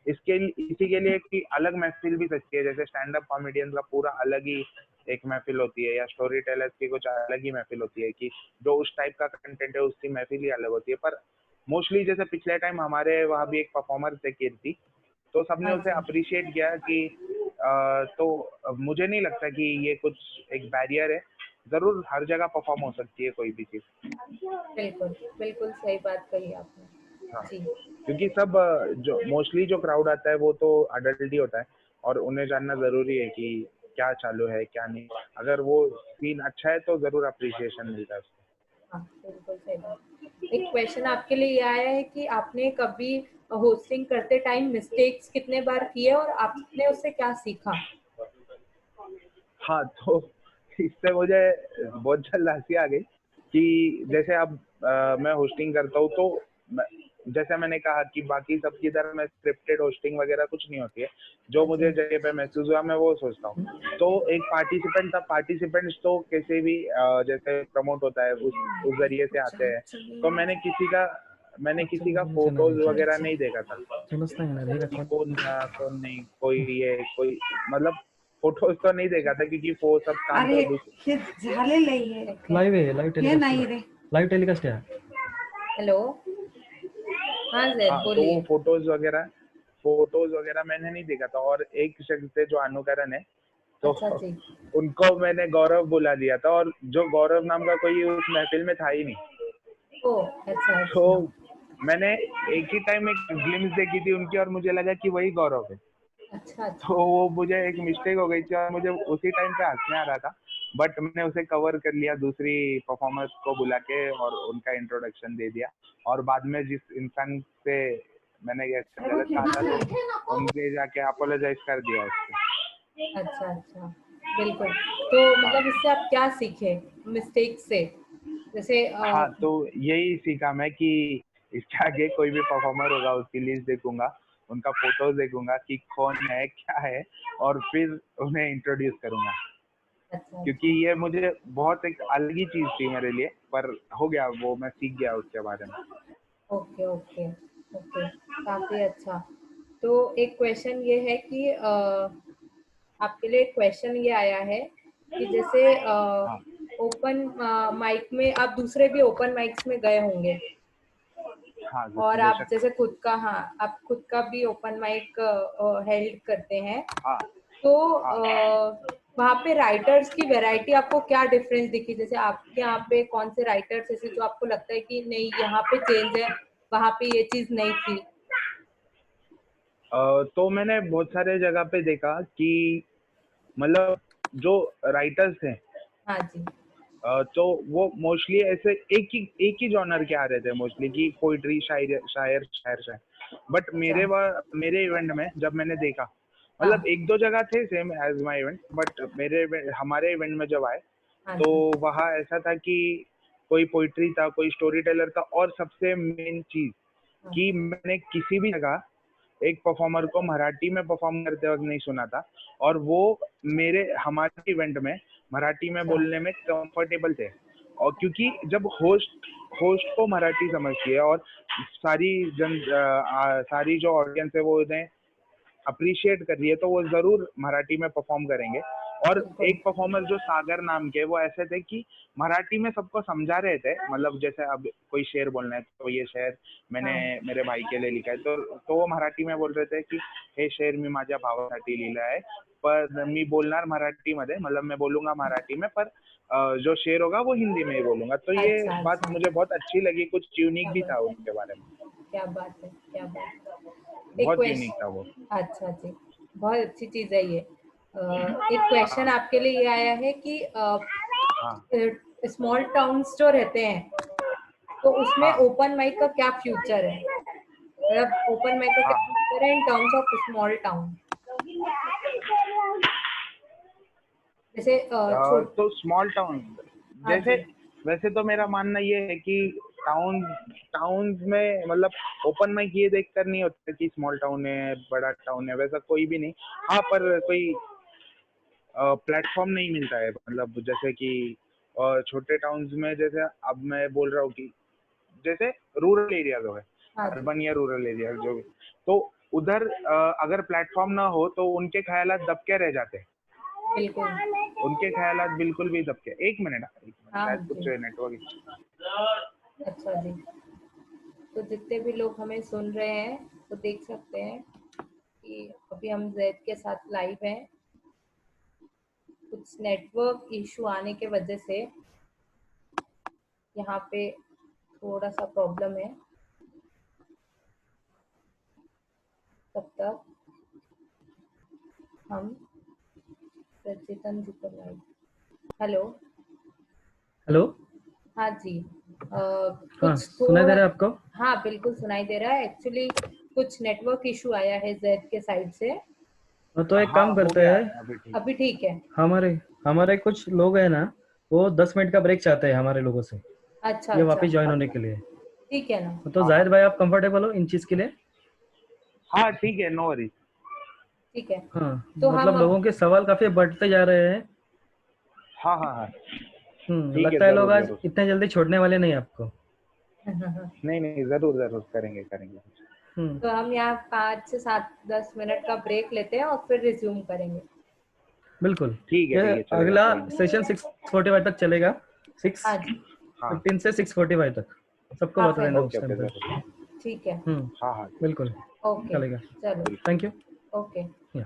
इसके इसी के लिए कि अलग महफिल भी सकती है। जैसे स्टैंड अप कॉमेडियन का पूरा अलग ही एक महफिल होती है, या स्टोरी टेलर्स की कुछ अलग ही महफिल होती है कि जो उस टाइप का कंटेंट है उसकी महफिल ही अलग होती है। पर मोस्टली जैसे पिछले टाइम हमारे वहाँ भी एक परफॉर्मर थे कीर्ति, तो सबने उसे अच्छा अप्रिशिएट किया कि तो मुझे नहीं लगता कि ये कुछ एक बैरियर है, जरूर हर जगह परफॉर्म हो सकती है कोई भी चीज। बिल्कुल बिल्कुल सही बात कही आपने। हाँ, जी क्योंकि सब जो मोस्टली जो क्राउड आता है वो तो अडल्ट ही होता है, और उन्हें जानना जरूरी है कि क्या चालू है क्या नहीं। अगर वो सीन अच्छा है तो जरूर अप्रिसिएशन मिलता है उसको। हाँ बिल्कुल सही बात। एक क्वेश्चन आपके लिए ये आया है कि आपने कभी होस्टिंग करते टाइम मिस्टेक्स कितने बार किए और आपने उससे क्या सीखा? हाँ, तो इससे मुझे बहुत जल्द हंसी आ गई कि जैसे अब मैं होस्टिंग करता हूँ, तो जैसे मैंने कहा कि बाकी सबकी तरह मैं स्क्रिप्टेड होस्टिंग वगैरह कुछ नहीं होती है। जो हाँ मुझे जी जगह पे महसूस हुआ मैं वो सोचता हूँ। तो एक पार्टिसिपेंट था, पार्टिसिपेंट्स तो कैसे भी जैसे प्रमोट होता है उस जरिए से आते हैं। तो मैंने किसी का फोटोज वगैरह नहीं देखा था कि कौन था कौन नहीं, कोई मतलब फोटोज तो नहीं देखा था, क्योंकि वो सब काम अरे तो हे झालेलं आहे हे. लाईव्ह आहे, लाईव्ह हे नाही टेलिकास्ट, रे. लाईव्ह टेलिकास्ट आहे. हेलो हाँ जैद हाँ, तो वो बोलिए। फोटोज वगैरह मैंने नहीं देखा था। और एक शख्स थे जो अनुकरण है, तो अच्छा जी उनको मैंने गौरव बुला दिया था, और जो गौरव नाम का कोई उस महफिल में था ही नहीं। ओ अच्छा तो अच्छा मैंने एक ही टाइम एक ग्लिम्स देखी थी उनकी, और मुझे लगा कि वही गौरव है। अच्छा तो अच्छा वो मुझे एक मिस्टेक हो गई थी, और मुझे उसी टाइम पे हंसने आ रहा था, बट मैंने उसे कवर कर लिया दूसरी परफॉर्मर्स को बुला के, और उनका इंट्रोडक्शन दे दिया। और बाद में जिस इंसान से मैंने ये गलत कहा था, तो उनके जाके अपोलोजाइज कर दिया उससे। अच्छा अच्छा बिल्कुल। तो हाँ मतलब इससे आप क्या सीखे मिस्टेक से? जैसे हाँ, तो यही सीखा मैं कि इसके आगे कोई भी परफॉर्मर होगा उसकी लिस्ट देखूंगा, उनका फोटोज देखूंगा कि कौन है क्या है, और फिर उन्हें इंट्रोड्यूस करूंगा। अच्छा क्योंकि अच्छा ये मुझे बहुत एक अलग ही चीज थी मेरे लिए, पर हो गया वो, मैं सीख गया उसके बारे में। ओके ओके ओके काफी अच्छा। तो एक क्वेश्चन ये है कि आपके लिए क्वेश्चन ये आया है कि जैसे हाँ ओपन माइक में आप दूसरे भी ओपन माइक्स में गए होंगे हाँ, और आप बेशक। जैसे खुद का हाँ आप खुद का भी ओपन माइक हेल्ड करते हैं, हाँ तो हाँ, वहाँ पे राइटर्स की वैरायटी आपको क्या डिफरेंस दिखी? जैसे आपके यहाँ पे कौन से राइटर्स ऐसे जो आपको लगता है कि नहीं यहाँ पे चेंज है, वहाँ पे ये चीज नहीं थी? तो मैंने बहुत सारे जगह पे देखा कि मतलब जो राइटर्स हैं, हाँ जी तो वो मोस्टली ऐसे एक ही जॉनर के आ रहे थे मोस्टली, कि पोइट्री, शायर शायर शायर शायर। बट अच्छा मेरे इवेंट में जब मैंने देखा, मतलब हाँ एक दो जगह थे same as my event, but हमारे इवेंट में जब आए, हाँ तो जी वहाँ ऐसा था कि कोई पोइट्री था, कोई स्टोरी टेलर था, और सबसे मेन चीज हाँ कि मैंने किसी भी जगह एक परफॉर्मर को मराठी में परफॉर्म करते वक्त नहीं सुना था, और वो हमारे इवेंट में मराठी में अच्छा बोलने में कंफर्टेबल थे। और क्योंकि जब होस्ट होस्ट को मराठी समझती है, और सारी जो ऑडियंस है वो उन्हें अप्रिशिएट कर रही है, तो वो जरूर मराठी में परफॉर्म करेंगे। और बिल्कुल एक परफॉर्मर जो सागर नाम के, वो ऐसे थे कि मराठी में सबको समझा रहे थे, मतलब जैसे अब कोई शेर बोलना है तो ये शेर मैंने हाँ मेरे भाई के लिए लिखा है, तो वो मराठी में बोल रहे थे कि हे शेर मी माझ्या भावासाठी लिहिला आहे, पर मी बोलणार मराठीमध्ये, मतलब मैं बोलूंगा मराठी में, पर जो शेर होगा वो हिंदी में ही बोलूंगा। तो ये अच्छा बात अच्छा मुझे बहुत अच्छी लगी, कुछ यूनिक क्या भी बात था उनके बारे में, क्या बात है क्या बात है। एक बहुत यूनिक था वो। क्वेश्चन अच्छा जी बहुत अच्छी चीज है ये। एक क्वेश्चन हाँ आपके लिए ये आया है कि हाँ स्मॉल टाउन्स जो रहते हैं तो उसमें हाँ ओपन माइक का क्या फ्यूचर है? मतलब ओपन माइक का क्या हाँ। फ्यूचर है in terms of small town? जैसे छोट तो स्मॉल टाउन, हाँ जैसे जी वैसे तो मेरा मानना ये है कि टाउन टाउन्स में मतलब ओपन माइक ये देखकर नहीं होता कि स्मॉल टाउन है बड़ा टाउन है, वैसा कोई भी नहीं। हाँ, पर कोई प्लेटफॉर्म नहीं मिलता है, मतलब जैसे कि छोटे टाउन्स में, जैसे अब मैं बोल रहा हूँ कि जैसे रूरल एरिया जो है, हाँ जी अर्बन या रूरल एरिया जो भी, तो उधर अगर प्लेटफॉर्म ना हो तो उनके ख्यालात दबके रह जाते हैं। बिल्कुल उनके ख्यालात बिल्कुल भी दबके, एक मिनट हाँ शायद कुछ जी नेटवर्क। अच्छा जी तो जितने भी लोग हमें सुन रहे हैं वो देख सकते हैं कि अभी हम जैद के साथ लाइव हैं। कुछ नेटवर्क इशू आने के वजह से यहाँ पे थोड़ा सा प्रॉब्लम है। तब तक हम सचेतन जी को लाइव। हेलो। हेलो। हाँ जी। हाँ, कुछ सुनाई दे थोड़ा, रहा है आपको? हाँ बिल्कुल सुनाई दे रहा है। एक्चुअली कुछ नेटवर्क इशू आया है जैद के साइड से। तो एक हाँ काम हो करते गया हैं, है अभी ठीक। अभी ठीक है। हमारे हमारे कुछ लोग हैं ना, वो 10 मिनट का ब्रेक चाहते हैं हमारे लोगों से, अच्छा ये अच्छा, वापस ज्वाइन होने अच्छा के लिए। ठीक है ना। तो हाँ जाहिद हाँ भाई आप कंफर्टेबल हो इन चीज के लिए? हाँ ठीक है, नो वरीज। ठीक है। हाँ, तो हम मतलब लोगों के सवाल काफी बढ़ते जा रहे हैं। हाँ हाँ हाँ ठीक है, लगता है लोग जरूर आज जरूर। इतने जल्दी छोड़ने वाले नहीं आपको। नहीं नहीं, जरूर जरूर करेंगे करेंगे। हम्म तो हम यहाँ 5 से 7 10 मिनट का ब्रेक लेते हैं और फिर रिज्यूम करेंगे। बिल्कुल। ये ठीक है, चलेगा अगला करेंगे। सेशन 6:45 तक चलेगा, हाँ जी। 6:15 हाँ से 6:45 तक। सबको हाँ बता फिर देना ओके उस टाइम ओके पे। जरूर। ठीक है। हाँ हाँ बिल्कुल ओके चलेगा। चलो। बिल्कुल। Thank you. ओके। या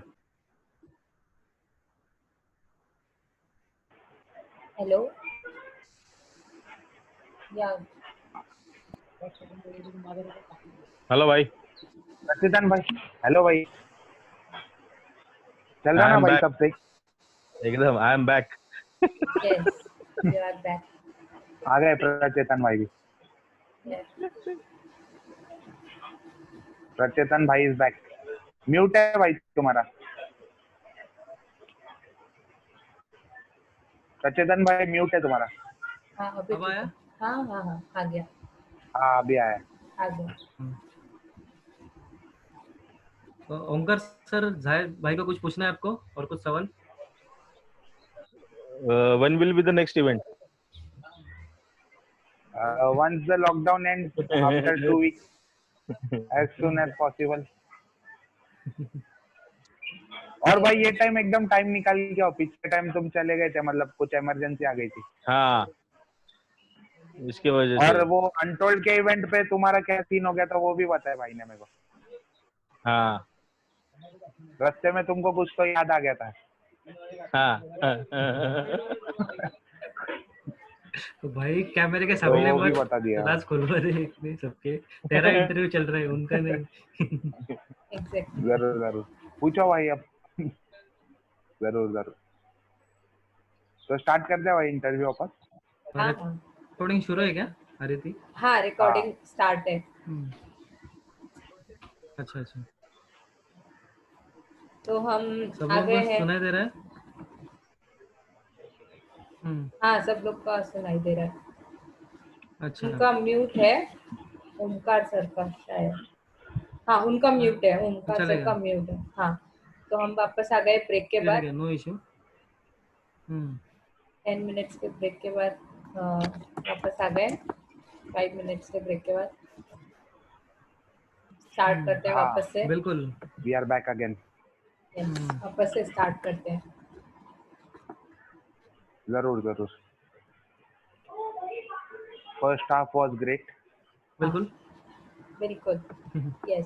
हेलो। या हेलो भाई। सचिदन भाई, हेलो भाई, चल रहा आई ना एम भाई बैक। सब सही? एकदम I am back. Yes, you are back. आ गए प्रचेतन भाई भी। प्रचेतन भाई इज बैक। म्यूट है भाई तुम्हारा। प्रचेतन भाई म्यूट है तुम्हारा। हाँ अभी अब ठीक आया? है। हाँ हाँ हाँ आ गया, हाँ अभी आया। आ गया। तो ओंकार सर, जाहिद भाई को कुछ पूछना है आपको और कुछ सवाल? When will be the next event? Once the lockdown ends, after 2 weeks, as soon as possible. और भाई ये टाइम एकदम टाइम निकाल के आओ, पिछले टाइम तुम चले गए थे, मतलब कुछ इमरजेंसी आ गई थी। हाँ, इसकी वजह से। और वो अनटोल्ड के इवेंट पे तुम्हारा क्या सीन हो गया था वो भी बताया भाई ने मेरे को। हाँ रास्ते में तुमको कुछ तो याद आ गया था। हाँ तो भाई कैमरे के तो सामने वो भी मत बता दिया। राज खोलवा दे इतने सबके। तेरा इंटरव्यू चल रहा है, उनका नहीं। एग्जैक्टली। जरूर जरूर पूछो भाई अब। जरूर जरूर। तो स्टार्ट कर दे भाई इंटरव्यू अपन। हाँ हाँ रिकॉर्डिंग शुरू है क्या आ रही थी? हाँ, रिकॉर्डिंग स्टार्ट है। अच्छा अच्छा। तो हम सब आ लोग गए को हैं। सुनाई दे रहा है? हाँ सब लोग का सुनाई दे रहा है। अच्छा। उनका म्यूट है, ओमकार सर का शायद। हाँ उनका म्यूट है, ओमकार सर चलेगा का म्यूट है। हाँ तो हम वापस आ गए ब्रेक के बाद। चलेगा, नो इशू। 10 मिनट्स के ब्रेक के बाद वापस आ गए। 5 मिनट्स के ब्रेक के बाद स्टार्ट करते हैं हाँ वापस से। बिल्कुल। We are back again. Yes, वापस से स्टार्ट करते हैं। जरूर जरूर। First half was great. बिल्कुल। बिल्कुल। यस।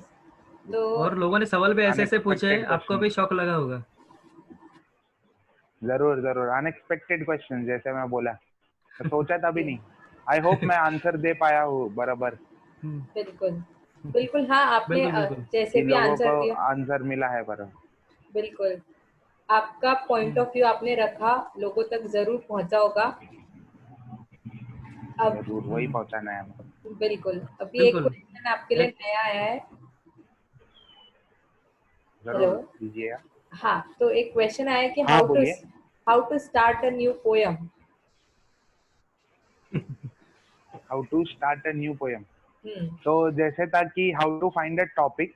तो और लोगों ने सवाल भी ऐसे ऐसे पूछे, अनएक्सपेक्टेड आपको क्वेश्चन। भी शौक लगा होगा। जरूर जरूर, अनएक्सपेक्टेड क्वेश्चन जैसे मैं बोला, मैं सोचा था भी नहीं। आई होप मैं आंसर दे पाया हूँ बराबर। बिल्कुल बिल्कुल। हाँ आपने बिल्कुल बिल्कुल। जैसे कि भी लोगों आंसर को दिया, आंसर मिला है बराबर। बिल्कुल आपका पॉइंट ऑफ व्यू आपने रखा, लोगों तक जरूर पहुंचा होगा। अब जरूर वही पहुंचाना है हमें। बिल्कुल अभी एक बिल्कुल। क्वेश्चन आपके लिए नया आया है। हेलो। जरूर दीजिएगा। हाँ तो एक क्वेश्चन आया है कि हाँ बोलिए। How to start a new poem. How to start a new poem. Hmm. तो जैसे था कि how to find a topic,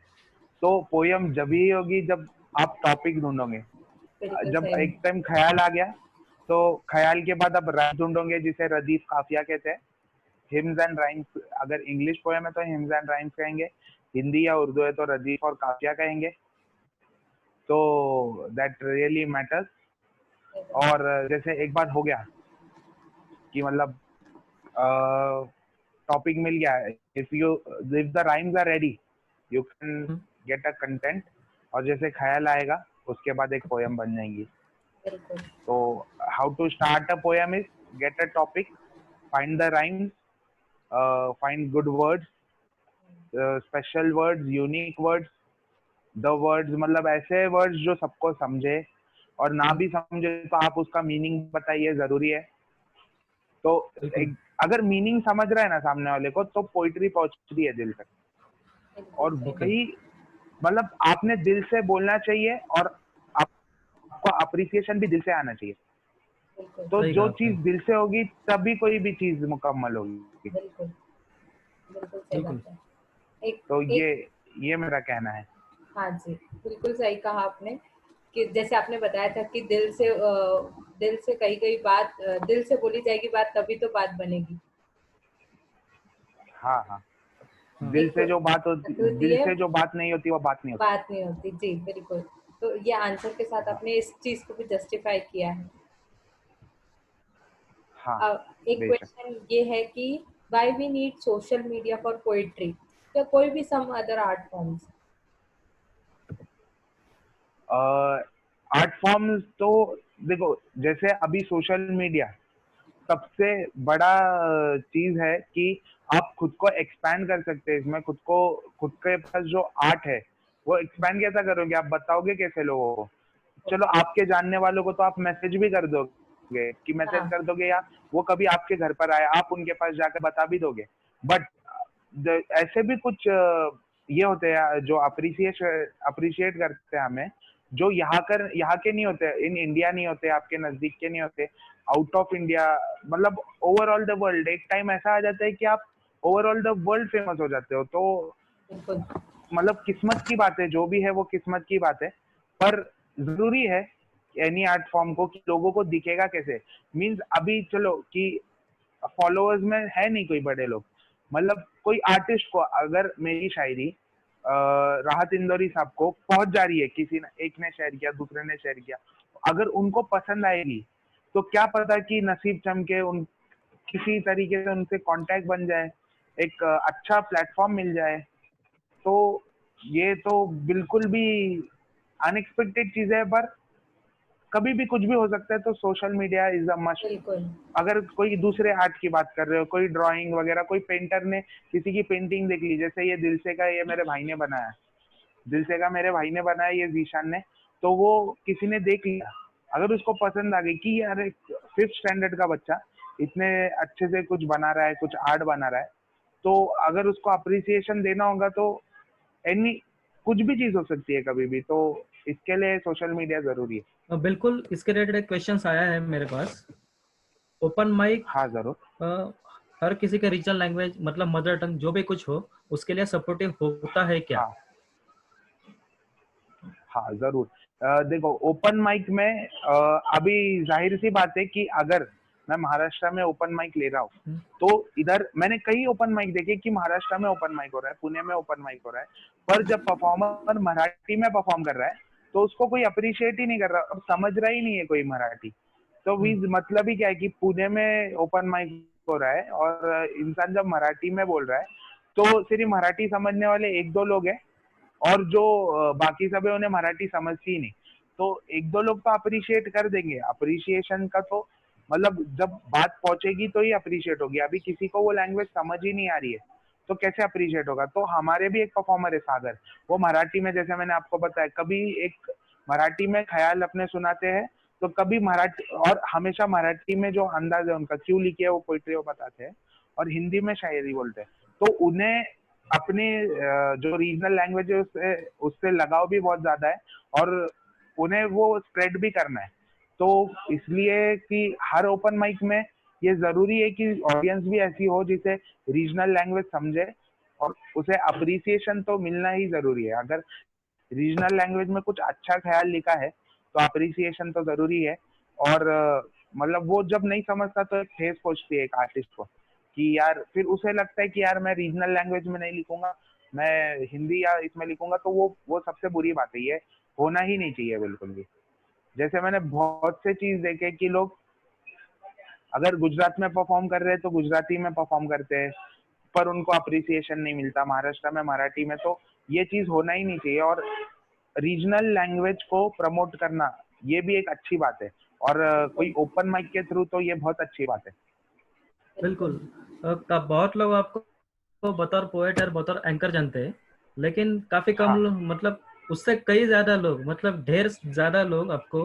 तो पोयम जब ही होगी जब आप टॉपिक ढूंढोगे। बिल्कुल जब सही। एक टाइम ख्याल आ गया, तो ख्याल के बाद आप राइम ढूंढोगे, जिसे रदीफ काफिया कहते हैं। हिम्स एंड राइम्स, अगर इंग्लिश पोयम है तो हिम्स एंड राइम्स कहेंगे, हिंदी या उर्दू है तो रदीफ और काफिया कहेंगे। तो दैट रियली मैटर्स। और जैसे एक बार हो गया कि मतलब टॉपिक मिल गया, if the rhymes are ready you can get a content, और जैसे ख्याल आएगा उसके बाद एक पोएम बन जाएंगी। बिल्कुल। तो how to start a poem is get a topic, find the rhymes, find good words, special words, unique words, the words मतलब ऐसे वर्ड्स जो सबको समझे, और ना भी समझे तो आप उसका मीनिंग बताइए, जरूरी है। तो अगर मीनिंग समझ रहा है ना सामने वाले को तो पोइट्री पहुंचती है दिल तक। और वही मतलब आपने दिल से बोलना चाहिए, और आपको अप्रिसिएशन भी दिल से आना चाहिए। तो जो चीज दिल से होगी तभी कोई भी चीज मुकम्मल होगी। बिल्कुल बिल्कुल सही बात है। तो ये मेरा कहना है। हाँ जी, बिल्कुल सही कहा आपने कि जैसे आपने बताया था कि दिल से कई बात, दिल से बोली जाएगी बात तभी तो बात बनेगी। हाँ हाँ, दिल से जो बात होती, दिल से जो बात नहीं होती वो बात नहीं होती। जी बिल्कुल। तो ये आंसर के साथ आपने इस चीज को भी जस्टिफाई किया है। हाँ, एक क्वेश्चन ये है कि why we need social media for poetry, या कोई भी some other art forms? Art forms तो देखो, जैसे अभी सोशल मीडिया सबसे बड़ा चीज है कि आप खुद को एक्सपैंड कर सकते हैं इसमें, खुद के पास जो आर्ट है वो एक्सपैंड कैसा करोगे, आप बताओगे कैसे लोगों को? चलो आपके जानने वालों को तो आप मैसेज भी कर दोगे कि मैसेज कर दोगे, या वो कभी आपके घर पर आए आप उनके पास जाकर बता भी दोगे। बट ऐसे भी कुछ ये होते हैं जो अप्रिशिएट करते हैं हमें, जो यहाँ के नहीं होते, इन इंडिया नहीं होते, आपके नजदीक के नहीं होते, आउट ऑफ इंडिया, मतलब ओवरऑल द वर्ल्ड। एक टाइम ऐसा आ जाता है कि आप ओवरऑल द वर्ल्ड फेमस हो जाते हो। तो मतलब किस्मत की बात है, जो भी है वो किस्मत की बात है। पर जरूरी है एनी आर्ट फॉर्म को कि लोगों को दिखेगा कैसे। मींस अभी चलो कि फॉलोअर्स में है नहीं कोई बड़े लोग, मतलब कोई आर्टिस्ट को अगर मेरी शायरी राहत इंदौरी साहब को पहुंच जा रही है, किसी ने, एक ने शेयर किया, दूसरे ने शेयर किया, अगर उनको पसंद आएगी तो क्या पता कि नसीब चमके, उन किसी तरीके से उनसे कांटेक्ट बन जाए, एक अच्छा प्लेटफॉर्म मिल जाए। तो ये तो बिल्कुल भी अनएक्सपेक्टेड चीज है, पर कभी भी कुछ भी हो सकता है। तो social media is a must. अगर कोई दूसरे आर्ट की बात कर रहे हो, कोई ड्राइंग वगैरह, कोई पेंटर ने किसी की पेंटिंग देख ली, जैसे ये दिल से का, ये मेरे भाई ने बनाया, दिल से का मेरे भाई ने बनाया, ये जीशान ने, तो वो किसी ने देख लिया, अगर उसको पसंद आ गई कि यार 5th स्टैंडर्ड का बच्चा इतने अच्छे से कुछ बना रहा है, कुछ आर्ट बना रहा है, तो अगर उसको अप्रिसिएशन देना होगा तो एनी कुछ भी चीज हो सकती है कभी भी। तो इसके लिए सोशल मीडिया जरूरी है। बिल्कुल, इसके रिलेटेड एक क्वेश्चन आया है मेरे पास। ओपन माइक, हाँ जरूर, हर किसी के रीजनल लैंग्वेज मतलब मदर टंग जो भी कुछ हो उसके लिए सपोर्टिव होता है क्या? हाँ जरूर। देखो ओपन माइक में अभी जाहिर सी बात है कि अगर मैं महाराष्ट्र में ओपन माइक ले रहा हूँ, तो इधर मैंने कई ओपन माइक देखे कि महाराष्ट्र में ओपन माइक हो रहा है, पुणे में ओपन माइक हो रहा है, पर जब परफॉर्मर मराठी में परफॉर्म कर रहा है तो उसको कोई अप्रिशिएट ही नहीं कर रहा और समझ रहा ही नहीं है कोई मराठी। तो मतलब ही क्या है कि पुणे में ओपन माइक हो रहा है और इंसान जब मराठी में बोल रहा है तो सिर्फ मराठी समझने वाले 1-2 लोग हैं, और जो बाकी सब है उन्हें मराठी समझती ही नहीं। तो 1-2 लोग तो अप्रिशिएट कर देंगे। अप्रिशिएशन का तो मतलब जब बात पहुंचेगी तो ही अप्रिशिएट होगी। अभी किसी को वो लैंग्वेज समझ ही नहीं आ रही है तो कैसे अप्रिशिएट होगा? तो हमारे भी एक परफॉर्मर है सागर, वो मराठी में, जैसे मैंने आपको बताया, कभी एक मराठी में ख्याल अपने सुनाते हैं, तो कभी मराठी, और हमेशा मराठी में जो अंदाज है उनका, क्यों लिखी है वो पोइट्री वो बताते हैं, और हिंदी में शायरी बोलते हैं। तो उन्हें अपनी जो रीजनल लैंग्वेज है उससे लगाव भी बहुत ज्यादा है, और उन्हें वो स्प्रेड भी करना है। तो इसलिए कि हर ओपन माइक में ये जरूरी है कि ऑडियंस भी ऐसी हो जिसे रीजनल लैंग्वेज समझे, और उसे अप्रिसिएशन तो मिलना ही जरूरी है। अगर रीजनल लैंग्वेज में कुछ अच्छा ख्याल लिखा है तो अप्रिसिएशन तो जरूरी है। और मतलब वो जब नहीं समझता तो एक ठेस पहुंचती है एक आर्टिस्ट को कि यार, फिर उसे लगता है कि यार मैं रीजनल लैंग्वेज में नहीं लिखूंगा, मैं हिंदी या इसमें लिखूंगा, तो वो सबसे बुरी बात है। ये होना ही नहीं चाहिए बिल्कुल भी। जैसे मैंने बहुत से चीज देखे कि लोग अगर गुजरात में परफॉर्म कर रहे हैं तो गुजराती में परफॉर्म करते हैं, पर उनको अप्रिसिएशन नहीं मिलता। महाराष्ट्र में मराठी में तो ये चीज होना ही नहीं चाहिए। और रीजनल लैंग्वेज को प्रमोट करना ये भी एक अच्छी बात है। और कोई ओपन माइक के थ्रू तो ये बहुत अच्छी बात है। बिल्कुल। बहुत लोग आपको बतौर पोएट और बतौर एंकर जानते हैं, लेकिन काफी कम हाँ। लोग, मतलब उससे कई ज्यादा लोग, मतलब ढेर ज्यादा लोग आपको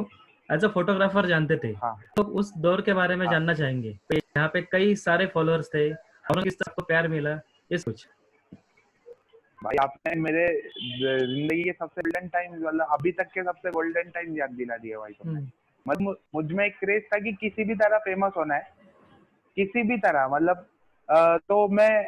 एज अ फोटोग्राफर जानते थे। हाँ। तो उस दौर के बारे में हाँ। जानना चाहेंगे, यहाँ पे कई सारे फॉलोअर्स थे और किस तरह आपको प्यार मिला, ये कुछ। भाई आपने मेरे जिंदगी के सबसे गोल्डन टाइम, मतलब अभी तक के सबसे गोल्डन टाइम याद दिला दिया भाई तुमने। मतलब मुझ में एक क्रेज था कि किसी भी तरह फेमस होना है, किसी भी तरह। मतलब तो मैं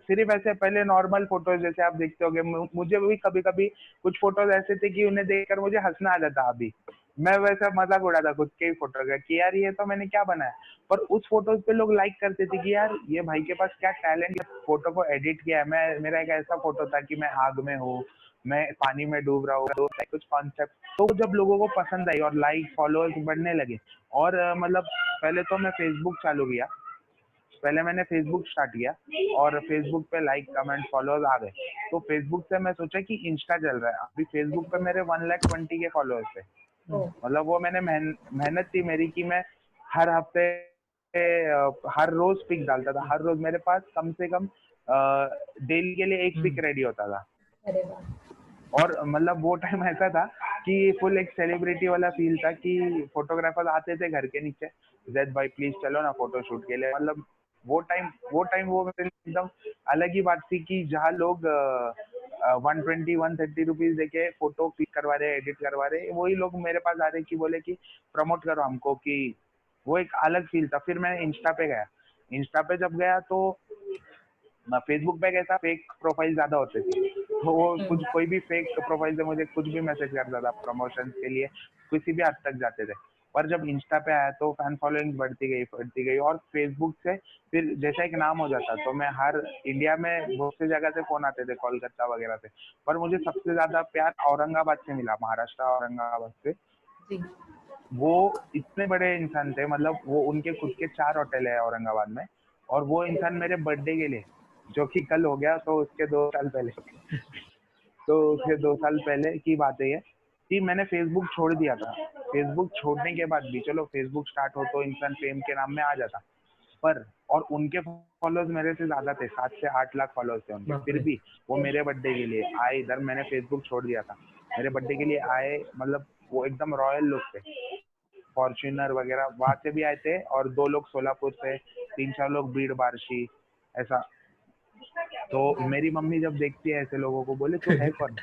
सिर्फ ऐसे पहले नॉर्मल फोटोज जैसे आप देखते होगे, मुझे भी कभी कभी कुछ फोटोज ऐसे थे कि उन्हें देखकर मुझे हंसना आ जाता। अभी मैं वैसा मजाक उड़ाता खुद के ही फोटो का कि यार ये तो मैंने क्या बनाया। पर उस फोटोज पे लोग लाइक करते थे कि यार ये भाई के पास क्या टैलेंट है, फोटो को एडिट किया है। मेरा एक ऐसा फोटो था कि मैं आग में हूँ, मैं पानी में डूब रहा हूँ, तो कुछ कॉन्सेप्ट। तो जब लोगों को पसंद आई और लाइक फॉलोअर्स बढ़ने लगे, और मतलब पहले तो मैं फेसबुक चालू किया, पहले मैंने फेसबुक स्टार्ट किया और फेसबुक पे लाइक कमेंट फॉलोअर्स आ गए। तो फेसबुक से मैं सोचा कि इंस्टा चल रहा है। अभी फेसबुक पे मेरे 120 के फॉलोअर्स थे। मतलब वो मैंने मेहनत थी मेरी कि मैं हर हफ्ते हर रोज पिक डालता था। हर रोज मेरे पास कम से कम डेली के लिए एक पिक रेडी होता था। अरे वाह। और मतलब वो टाइम ऐसा था कि फुल एक सेलिब्रिटी वाला फील था कि फोटोग्राफर आते थे घर के नीचे, जैद भाई प्लीज चलो ना फोटो शूट के लिए। मतलब वो टाइम वो मेरे लिए एकदम अलग ही बात थी कि जहाँ लोग 120-130 रुपीज देके फोटो क्लिक करवा रहे, एडिट करवा रहे, वही लोग मेरे पास आ रहे कि बोले कि प्रमोट करो हमको। कि वो एक अलग फील था। फिर मैं इंस्टा पे गया। इंस्टा पे जब गया तो फेसबुक पे कैसा फेक प्रोफाइल ज्यादा होते थे, तो वो कुछ कोई भी फेक प्रोफाइल से मुझे कुछ भी मैसेज करता था प्रमोशन के लिए, किसी भी हद तक जाते थे। पर जब इंस्टा पे आया तो फैन फॉलोइंग बढ़ती गई। और फेसबुक से फिर जैसा एक नाम हो जाता, तो मैं हर इंडिया में बहुत सी जगह से फोन आते थे, कोलकाता वगैरह से। पर मुझे सबसे ज्यादा प्यार औरंगाबाद से मिला, महाराष्ट्र औरंगाबाद से। जी। वो इतने बड़े इंसान थे, मतलब वो उनके खुद के 4 होटल है औरंगाबाद में। और वो इंसान मेरे बर्थडे के लिए, जो कि कल हो गया, तो उसके 2 साल पहले तो उसके 2 साल पहले की बात है ये, कि मैंने फेसबुक छोड़ दिया था। फेसबुक छोड़ने के बाद भी, चलो फेसबुक स्टार्ट हो तो इंसान फेम के नाम में आ जाता, पर और उनके फॉलोअर्स मेरे से ज्यादा थे, 7 से 8 लाख फॉलोअर्स थे उनके। फिर भी वो मेरे बर्थडे के लिए आए इधर, मैंने फेसबुक छोड़ दिया था, मेरे बर्थडे के लिए आए। मतलब वो एकदम रॉयल लोग थे, फॉर्च्यूनर वगैरह वहां से भी आए थे, और 2 लोग सोलापुर से, 3-4 लोग भीड़ बार्शी, ऐसा। तो मेरी मम्मी जब देखती है ऐसे लोगों को, बोले तू है कौन,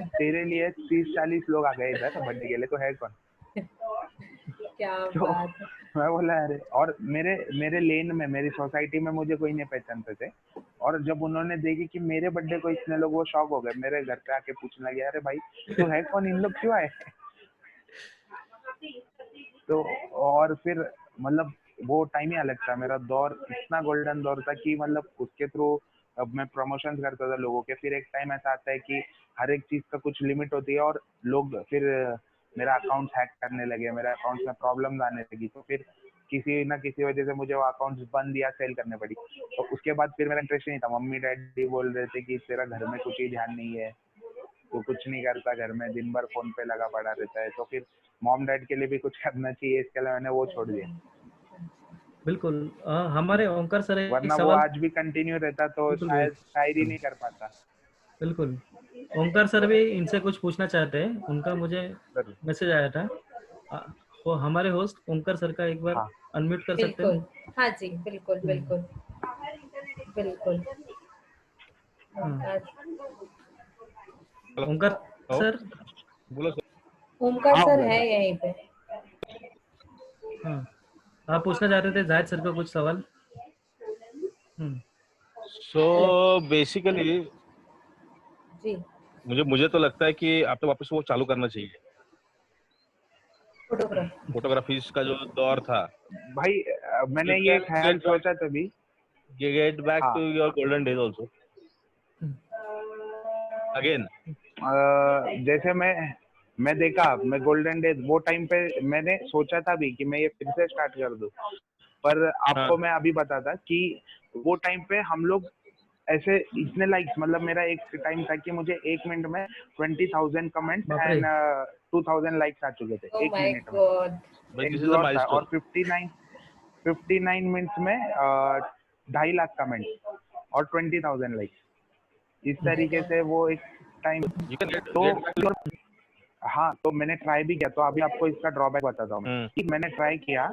तेरे लिए 30-40 लोग आ गए इधर बर्थडे के लिए, तो है कौन। क्या तो बात है। मैं बोला अरे, और मेरे लेन में, मेरी सोसाइटी में मुझे कोई नहीं पहचानते थे। और जब उन्होंने देखी कि मेरे बर्थडे को इतने लोग, वो शॉक हो गए। मेरे घर पे आके पूछने लगे, अरे भाई तू है कौन, इन लोग क्यों आए। तो और फिर मतलब वो टाइम ही अलग था, मेरा दौर इतना गोल्डन दौर था कि मतलब उसके थ्रू अब मैं प्रमोशन करता था लोगों के। फिर एक टाइम ऐसा आता है कि हर एक चीज का कुछ लिमिट होती है, और लोग फिर मेरा अकाउंट हैक करने लगे, मेरे अकाउंट में प्रॉब्लम आने लगी। तो फिर किसी ना किसी वजह से मुझे वो अकाउंट्स बंद या सेल करने पड़ी। तो उसके बाद फिर मेरा इंटरेस्ट नहीं था। मम्मी डैडी बोल रहे थे कि तेरा घर में कुछ ही ध्यान नहीं है, तो कुछ नहीं करता घर में, दिन भर फोन पे लगा पड़ा रहता है। तो फिर मॉम डैड के लिए भी कुछ करना चाहिए, इसके लिए मैंने वो छोड़ दिया। बिल्कुल। हमारे ओंकार सर एक वरना वो सवाल, आज भी कंटिन्यू रहता तो बिल्कुल शायद शायरी नहीं कर पाता। बिल्कुल। ओंकार सर भी इनसे कुछ पूछना चाहते हैं, उनका मुझे जरूर। मैसेज आया था। वो हमारे होस्ट ओंकार सर का एक बार हाँ अनम्यूट कर सकते हैं? बिल्कुल। हाँ जी, बिल्कुल बिल्कुल बिल्कुल। ओंकार सर, बोलो सर। ओमकार हाँ सर है brother। यहीं पे। हाँ, आप पूछना चाहते थे जाहिद सर को कुछ सवाल? सो बेसिकली जी। मुझे तो लगता है कि आपको वापस वो चालू करना चाहिए, फोटोग्राफ। फोटोग्राफी का जो दौर था। भाई मैंने ये ख्याल सोचा तभी। गेट बैक हाँ। To your golden days also again. जैसे मैं देखा, मैं गोल्डन डेज वो टाइम पे मैंने सोचा था भी कि मैं ये फिर से स्टार्ट कर दूं। पर हाँ आपको मैं अभी बताता कि वो टाइम पे हम लोग ऐसे इतने लाइक्स, मतलब मेरा एक टाइम था कि मुझे 1 मिनट में 20,000 कमेंट्स बाप रे। एंड 2,000 लाइक्स आ चुके थे Oh 1 my मिनट में। God. But एक this is a ब्लॉग था और milestone. 59 मिनट्स में 2.5 लाख कमेंट और 20,000 लाइक्स। इस तरीके से वो एक टाइम You can get तो back to हाँ, तो मैंने ट्राई भी किया। तो अभी आपको इसका ड्रॉबैक बताता हूँ मैं कि मैंने ट्राई किया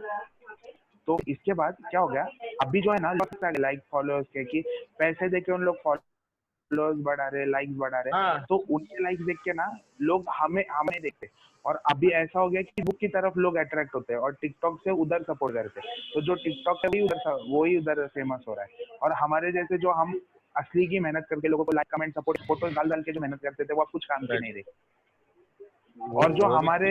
तो इसके बाद क्या हो गया, अभी जो है ना लाइक फॉलोअर्स के कि पैसे देके उन लोग फॉलोअर्स बढ़ा रहे, लाइक्स बढ़ा रहे, हाँ। तो उनके लाइक्स देख के ना लोग हमें देखते। और अभी ऐसा हो गया कि बुक की तरफ लोग अट्रैक्ट होते हैं और टिकटॉक से उधर सपोर्ट करते हैं। तो जो टिकटॉक है वही उधर फेमस हो रहा है। और हमारे जैसे जो हम असली की मेहनत करके लोगों को लाइक कमेंट सपोर्ट फोटो डाल के जो मेहनत करते थे वो अब कुछ काम की नहीं रही। और जो हमारे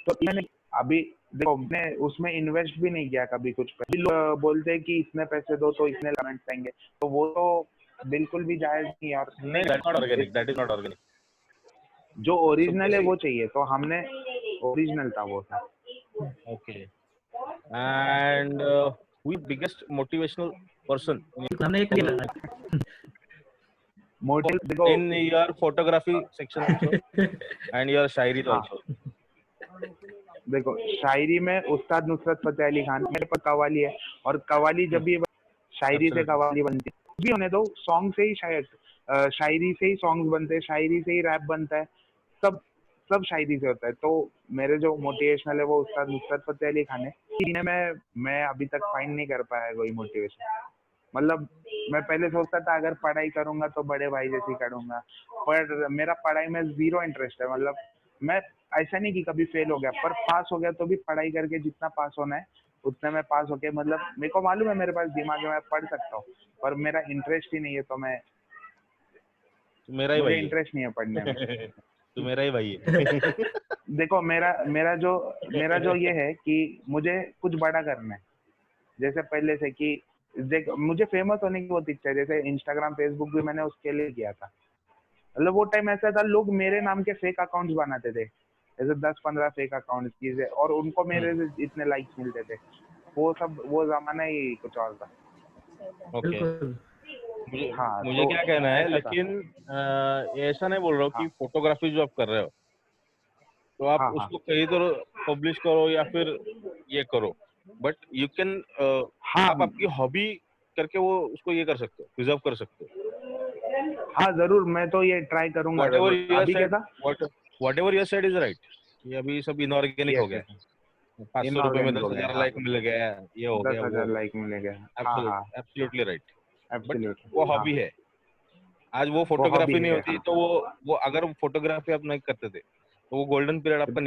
तो मैंने अभी देखो मैं उसमें इन्वेस्ट भी नहीं किया कभी कुछ। लोग बोलते हैं कि इतने पैसे दो तो इतने कमेंट्स आएंगे, तो वो तो बिल्कुल भी जायज नहीं है। और नहीं, that's not organic. That is not organic. जो ओरिजिनल है वो चाहिए, तो हमने ओरिजिनल था वो था। Okay. And who is biggest motivational person हमने एक किया मोटिव देखो in your photography section also and your शायरी हाँ। also? देखो शायरी में उस्ताद नुसरत फतेह अली खान, मेरे पास कवाली है और कवाली जब भी शायरी से कवाली बनती है भी होने दो, सॉन्ग से ही शायरी से ही सॉन्ग्स बनते हैं, शायरी से ही रैप बनता है, सब शायरी से होता है। तो मेरे जो मोटिवेशनल है वो उस्ताद नुसरत फतेह अली खान है। इन्हें मैं अभी तक फाइंड नहीं कर पाया कोई मोटिवेशन। मतलब मैं पहले सोचता था अगर पढ़ाई करूंगा तो बड़े भाई जैसी करूंगा, पर मेरा पढ़ाई में 0 इंटरेस्ट है। मतलब मैं ऐसा नहीं कि कभी फेल हो गया, पर पास हो गया तो भी पढ़ाई करके जितना पास होना है उतने में पास होके, मतलब मेरे को मालूम है मेरे पास दिमाग है, मैं पढ़ सकता हूँ, पर मेरा इंटरेस्ट ही नहीं है। तो मैं मेरा ही मुझे भाई है। इंटरेस्ट नहीं है पढ़ने में। तो मेरा ही भाई है। देखो मेरा जो ये है कि मुझे कुछ बड़ा करना है। जैसे पहले से कि देख मुझे फेमस होने की बहुत इच्छा है। जैसे इंस्टाग्राम फेसबुक भी मैंने उसके लिए किया था। मतलब वो टाइम ऐसा था लोग मेरे नाम के फेक अकाउंट्स बनाते थे, जैसे 10-15 फेक अकाउंट चीजें, और उनको मेरे से इतने लाइक्स मिलते थे। वो जमाना ही कुछ और था। ओके। बिल्कुल। मुझे तो क्या कहना है, ऐसा था। लेकिन ऐसा नहीं बोल रहा हूँ कि फोटोग्राफी जो आप कर रहे हो तो आप उसको कहीं तो पब्लिश करो या फिर ये करो, बट यू कैन आप आपकी हॉबी करके वो उसको ये कर सकते हो, प्रिजर्व कर सकते हो। हाँ जरूर, मैं तो ये ट्राई करूंगा Whatever जरूर। you अभी क्या said, था whatever you said is right. ये अभी सब इनऑर्गेनिक हो गया है। 500 रुपए में इनऑर्गेनिक हो गया। 10,000 लाइक मिल गया, ये हो गया, वो 10,000 लाइक मिले गए। हाँ हाँ एब्सोल्युटली राइट। बट एब्सोल्युटली वो हॉबी है। आज वो फोटोग्राफी हॉबी नहीं है। होती तो वो अगर फोटोग्राफी आप नहीं करते थे तो वो गोल्डन पीरियड आपका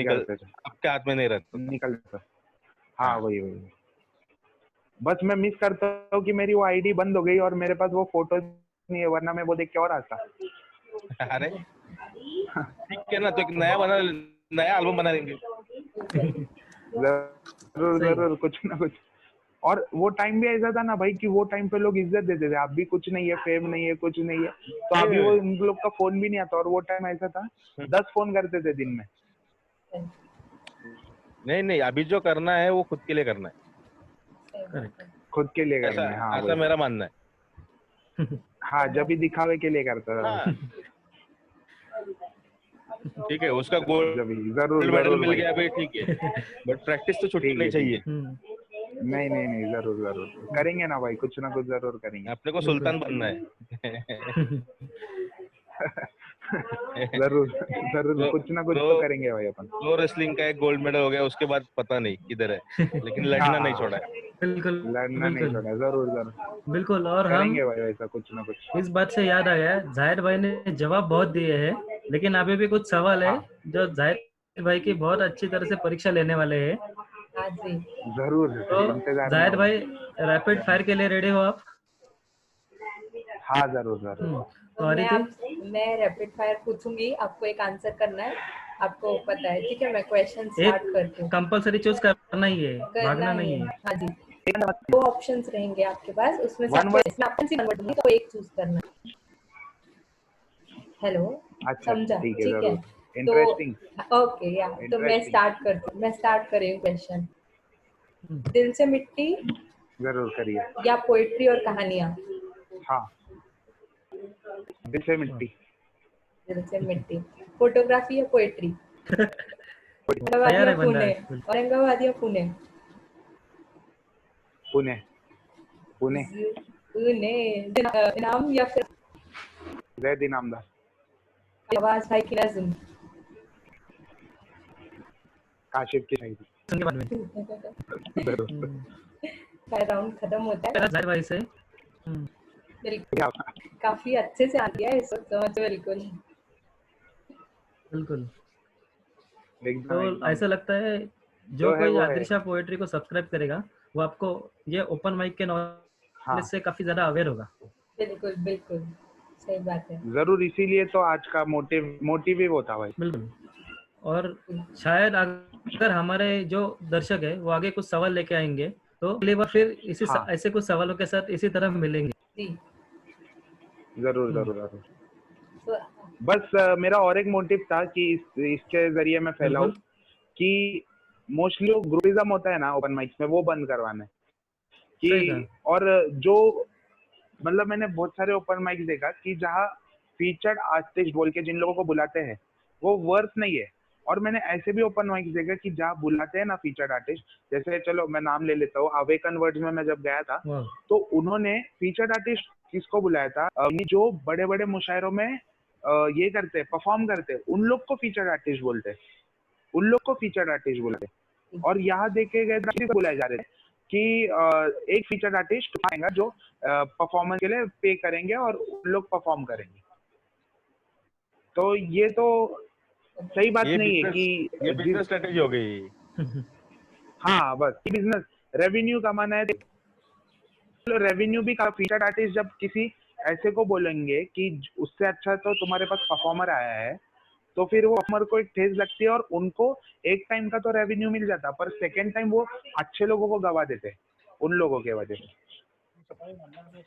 आपके हाथ में नहीं रहता। निकलता। हाँ वही। बस मैं मिस करता हूँ कि मेरी वो आईडी बंद हो गई और मेरे पास वो फोटोज नहीं है, वरना मैं वो देख के और आता। अरे ठीक है ना, तो एक नया एल्बम बना लेंगे। जरूर कुछ ना कुछ। और वो टाइम भी ऐसा था ना भाई कि वो टाइम पे लोग इज्जत देते थे। अभी कुछ नहीं है, फेम नहीं है, कुछ नहीं है, तो अभी वो उन लोग का फोन भी नहीं आता। और वो टाइम ऐसा था 10 फोन करते थे दिन में। नहीं, अभी जो करना है वो खुद के लिए करना है। खुद के लिए करना है। हाँ ऐसा मेरा मानना है। हाँ, जब भी दिखावे के लिए करता था। हाँ। ठीक है, उसका गोल्ड जरूर मेडल मिल गया भाई, ठीक है, बट प्रैक्टिस तो छुट्टी नहीं चाहिए। नहीं जरूर करेंगे ना भाई, कुछ ना कुछ जरूर करेंगे। अपने को सुल्तान बनना है। जरूर कुछ ना कुछ तो करेंगे भाई अपन। प्रो रेसलिंग का एक गोल्ड मेडल हो गया, उसके बाद पता नहीं किधर है, लेकिन लड़ना नहीं छोड़ा है। बिल्कुल लड़ना नहीं छोड़ा। जरूर बिल्कुल। और हम करेंगे भाई ऐसा कुछ ना कुछ। इस बात से याद आया, जाहिर भाई ने जवाब बहुत दिए हैं, लेकिन अभी भी कुछ सवाल है जो जाहिर भाई की बहुत अच्छी तरह से परीक्षा लेने वाले हैं। जरूर तो इंतजार जाहिर में। भाई रैपिड फायर के लिए रेडी हो आप? हाँ जरूर तो मैं रैपिड फायर पूछूंगी, आपको एक आंसर करना है, आपको पता है, ठीक है? मैं क्वेश्चन स्टार्ट करती हूँ। कंपलसरी चूज करना ही है, भागना नहीं है। हाँ जी, 2 ऑप्शंस रहेंगे आपके पास, उसमें से आपको तो एक चूज करना है। हेलो, समझा? ठीक है, इंटरेस्टिंग। ओके या तो मैं स्टार्ट कर रही हूँ क्वेश्चन। दिल से मिट्टी जरूर करिए। या पोएट्री और कहानियाँ? हाँ, दिल से मिट्टी। दिल से मिट्टी। फोटोग्राफी या पोएट्री? औरंगाबाद तैयार या है बंदा पुणे? बिल्कुल। औरंगाबाद या पुणे? पुणे। पुणे। पुणे। नाम या फिर जैद इनामदार। आवाज भाई की नज़्म? काशिफ की शायरी। सुनने बाद में राउंड खत्म होता है। पहला जाहिर भाई से बिल्कुल, काफी अच्छे से आ गया है इस वक्त, समझ बिल्कुल। बिल्कुल। एकदम तो एकदम ऐसा लगता है जो जो है कोई वो है। आदिल पोएट्री को सब्सक्राइब करेगा वो आपको ये ओपन माइक के हाँ नॉलेज से काफी ज्यादा अवेयर होगा। बिल्कुल बिल्कुल सही बात है। जरूर, इसीलिए तो आज का मोटिव ही वो था भाई। बिल्कुल। और शायद अगर हमारे जो दर्शक है वो आगे कुछ सवाल लेके आएंगे तो अगली बार फिर हाँ ऐसे कुछ सवालों के साथ इसी तरह मिलेंगे। जी। जरूर जरूर जरूर। तो बस मेरा और एक मोटिव था कि इसके जरिए मैं फैलाऊं बिल्कुल कि मोस्टली ग्रुपिज्म होता है ना ओपन माइक्स में, वो बंद करवाना है सही कि, कहा। और जो मतलब मैंने बहुत सारे ओपन माइक्स देखा कि जहाँ फीचर्ड आर्टिस्ट बोल के जिन लोगों को बुलाते हैं वो वर्थ नहीं है, और मैंने ऐसे भी ओपन माइक्स देखा कि जहाँ बुलाते हैं ना फीचर्ड आर्टिस्ट, जैसे चलो मैं नाम ले लेता हूँ, अवेकन वर्ड्स में मैं जब गया था वाह। तो उन्होंने फीचर्ड आर्टिस्ट किसको बुलाया था, ये जो बड़े बड़े मुशायरों में ये करते परफॉर्म करते उन लोग को फीचर्ड आर्टिस्ट बोलते, उन लोग को फीचर्ड आर्टिस्ट बोलते। और यहाँ देखे गए तो बुलाए जा रहे थे कि एक फीचर्ड आर्टिस्ट आएगा जो परफॉर्मेंस के लिए पे करेंगे और उन लोग परफॉर्म करेंगे। तो ये तो सही बात नहीं है कि ये बिजनेस स्ट्रेटेजी हो गई। हाँ बस बिजनेस रेवेन्यू कमाना है, तो रेवेन्यू भी का फीचर्ड आर्टिस्ट जब किसी ऐसे को बोलेंगे कि उससे अच्छा तो तुम्हारे पास परफॉर्मर आया है, तो फिर वो परफॉर्मर को एक ठेस लगती है और उनको एक टाइम का तो रेवेन्यू मिल जाता, पर सेकेंड टाइम वो अच्छे लोगों को गवा देते उन लोगों के वजह से।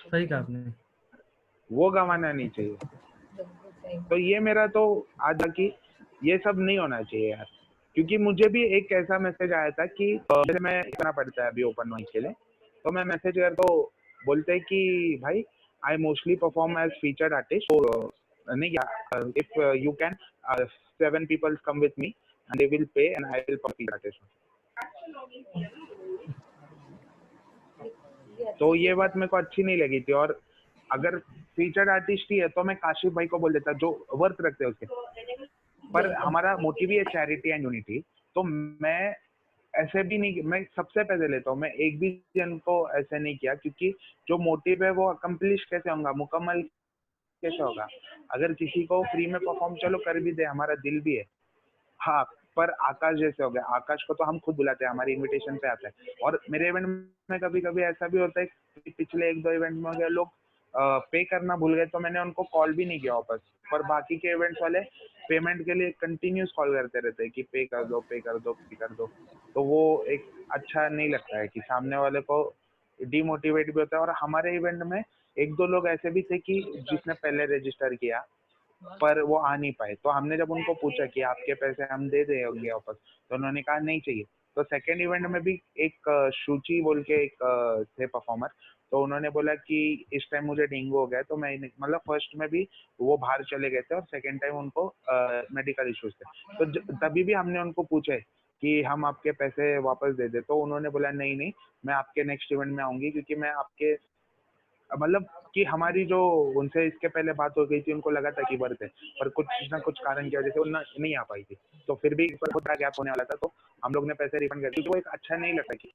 सही कहा आपने। वो गवाना नहीं चाहिए। तो ये मेरा तो आज कि ये सब नहीं होना चाहिए यार, क्योंकि मुझे भी एक ऐसा मैसेज आया था कि जैसे मैं इतना पढ़ता है अभी ओपन माइक के लिए, तो मैं मैसेज कर तो बोलते हैं कि भाई I mostly perform as featured artist, नहीं if you can 7 people come with me and they will pay and I will perform artist। तो ये बात मेरे को अच्छी नहीं लगी थी, और अगर फीचर्ड आर्टिस्ट ही है तो मैं काशिफ भाई को बोल देता जो वर्थ रखते हैं उसके, पर हमारा मोटिव ही है चैरिटी एंड यूनिटी, तो मैं ऐसे भी नहीं, मैं सबसे पहले लेता हूँ, मैं एक भी जन को ऐसे नहीं किया, क्योंकि जो मोटिव है वो अकम्प्लिश कैसे होगा, मुकम्मल कैसे होगा। अगर किसी को फ्री में परफॉर्म चलो कर भी दे, हमारा दिल भी है, हाँ, पर आकाश जैसे हो गया, आकाश को तो हम खुद बुलाते हैं, हमारी इनविटेशन पे आता है। और मेरे इवेंट में कभी कभी ऐसा भी होता है कि पिछले 1-2 इवेंट में गए लोग पे करना भूल गए, तो मैंने उनको कॉल भी नहीं किया वापस, पर बाकी के इवेंट्स वाले पेमेंट के लिए कंटिन्यूस कॉल करते रहते हैं कि पे कर दो पे कर दो पे कर दो। तो वो एक अच्छा नहीं लगता है कि सामने वाले को डिमोटिवेट भी होता है। और हमारे इवेंट में 1-2 लोग ऐसे भी थे कि जिसने पहले रजिस्टर किया पर वो आ नहीं पाए, तो हमने जब उनको पूछा कि आपके पैसे हम दे देंगे वापस, तो उन्होंने कहा नहीं चाहिए। तो सेकेंड इवेंट में भी एक शुचि बोल के एक थे परफॉर्मर, तो उन्होंने बोला कि इस टाइम मुझे डेंगू हो गया, तो मैं मतलब फर्स्ट में भी वो बाहर चले गए थे और सेकेंड टाइम उनको मेडिकल इश्यूज थे, तो तभी भी हमने उनको पूछे कि हम आपके पैसे वापस दे दे, तो उन्होंने बोला नहीं नहीं, मैं आपके नेक्स्ट इवेंट में आऊंगी, क्योंकि मैं आपके मतलब कि हमारी जो उनसे इसके पहले बात हो गई थी, उनको लगा था कि वर्थ है, पर कुछ ना कुछ कारण की वजह से वो नहीं आ पाई थी, तो फिर भी बहुत बड़ा गैप होने वाला था, तो हम लोग ने पैसे रिफंड कर दिए, क्योंकि वो एक अच्छा नहीं लगता कि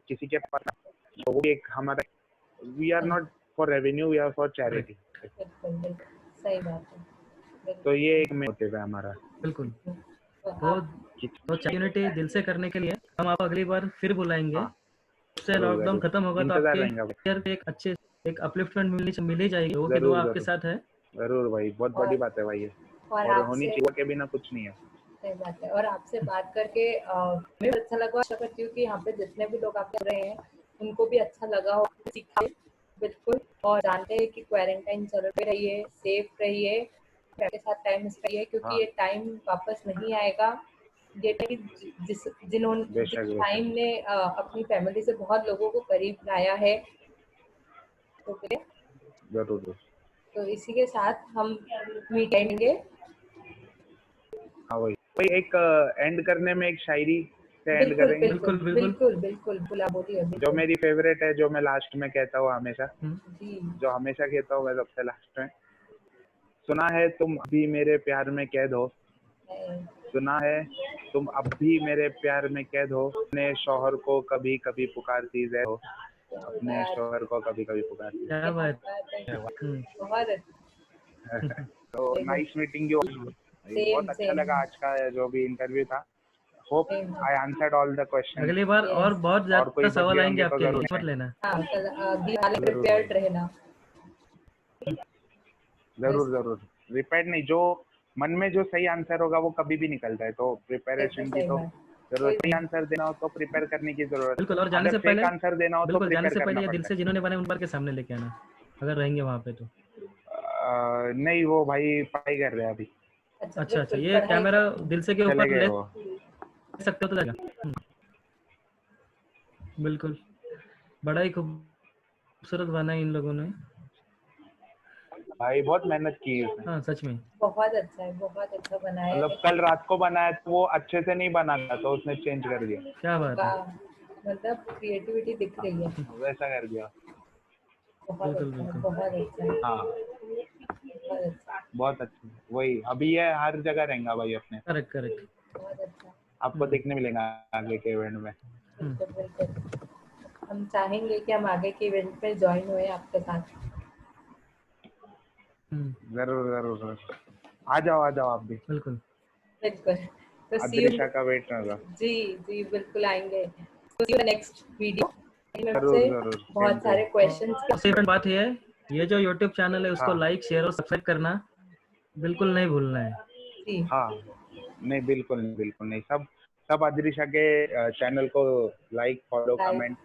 किसी के पास, तो वो भी एक हमारा, we are not for revenue, we are for charity. सही बात है। तो ये एक मोटिव है हमारा। बिल्कुल। तो यूनिटी दिल से करने के लिए हम आपको अगली बार फिर बुलाएंगे। हाँ, से लॉकडाउन खत्म होगा तो इंतजार आपके रहेंगा भाई। ईयर पे एक अच्छे एक अपलिफ्टमेंट मिल ही जाएगी, वो की जरूर दुआ आपके जरूर साथ है। जरूर भाई, बहुत बड़ी बात है भाई ये, और होनी चाहिए के बिना कुछ नहीं है। सही बात है। और आपसे बात करके मुझे अच्छा लगा, आशा करती हूँ कि यहाँ पे जितने भी लोग आप कर रहे हैं उनको भी अच्छा लगा हो, सीखे बिल्कुल। और जानते हैं कि क्वारंटाइन चलते रहिए, सेफ रहिए, के साथ टाइम स्पेंड, क्योंकि ये टाइम वापस नहीं आएगा। ये जिन्होंने जिस टाइम ने अपनी फैमिली से बहुत लोगों को करीब लाया है, तो जरूर। तो इसी के साथ हम मीट करेंगे। हाँ वही एक एंड करने में एक शायरी से एंड बिल्कुल करेंगे, बिल्कुल बिल्कुल, बिल्कुल। बिल्कुल बिल्कुल बोला, बोलिए जो बिल्कुल। मेरी फेवरेट है, जो मैं लास्ट में कहता हूँ हमेशा, जी जो हमेशा कहता हूँ मैं सबसे लास्ट में। सुना है तुम अभी मेरे प्यार में कैद हो, सुना है तुम अब भी मेरे प्यार में कैद हो, अपने शौहर को कभी कभी पुकारती जय हो, अपने शौहर को कभी कभी पुकारती जय क्या बात है। हम्म, बहुत हो। तो नाइस मीटिंग यू। बहुत अच्छा सेम लगा आज का जो भी इंटरव्यू था। Hope same. I answered all the question. अगली बार और बहुत और कोई ज्यादा बचे सवाल आएंगे होंगे तो आपके लिए, जरूर मत लेना। हाँ कल अगले वाले प्रिपेयर्ड रहना। जरूर रिपेयर नहीं, जो मन में जो सही आंसर होगा वो कभी भी निकलता है, तो प्रिपरेशन की सही तो बात। जरूरत। सही आंसर देना हो तो प्रिपेयर करने की जरूरत। बिल्कुल, और जाने अगर से फेक पहले आंसर देना हो तो बिल्कुल जाने प्रिपेयर से पहले करना ये दिल पड़ता से जिन्होंने बने उन पर के सामने लेके आना, अगर रहेंगे वहाँ पे तो। नहीं वो भाई पढ़ाई कर रहे हैं अभी, अच्छा अच्छा, बिल्कुल, ये पढ़ाई कैमरा दिल से के चले ऊपर गए ले वो। सकते हो तो जाएगा। बिल्कुल, बड़ा ही खूबसूरत बना है इन लोगों ने। भाई बहुत मेहनत की है उसने। हाँ सच में। बहुत अच्छा है, बहुत अच्छा बनाया मतलब है। कल रात को बनाया तो वो अच्छे से नहीं बना था, तो उसने चेंज कर दिया, क्या बात है। वाह, मतलब क्रिएटिविटी दिख रही है। वैसा कर दिया। बहुत बिल्कुल, अच्छा है, बिल्कुल। बहुत अच्छा है, हाँ बहुत अच्छा, बहुत अच्छा। वही अभी ये हर जगह रहेगा भाई अपने, करेक्ट करेक्ट। बहुत अच्छा। आपको देखने मिलेगा आगे के इवेंट में। बिल्कुल बिल्कुल, हम चाहेंगे कि हम आगे के इवेंट में ज्वाइन हुए आपके साथ। जरूर आ जाओ आप भी। बिल्कुल। बिल्कुल, तो सी यू। अद्रिशा का वेट रहेगा। जी जी बिल्कुल आएंगे। तो सी यू नेक्स्ट वीडियो। जरूर बहुत सेम सारे क्वेश्चंस और सेकंड बात ये है, ये जो यूट्यूब चैनल है उसको हाँ लाइक शेयर और सब्सक्राइब करना बिल्कुल नहीं भूलना है। जी हाँ नहीं बिल्कुल नहीं, सब सब अद्रिशा के चैनल को लाइक फॉलो कमेंट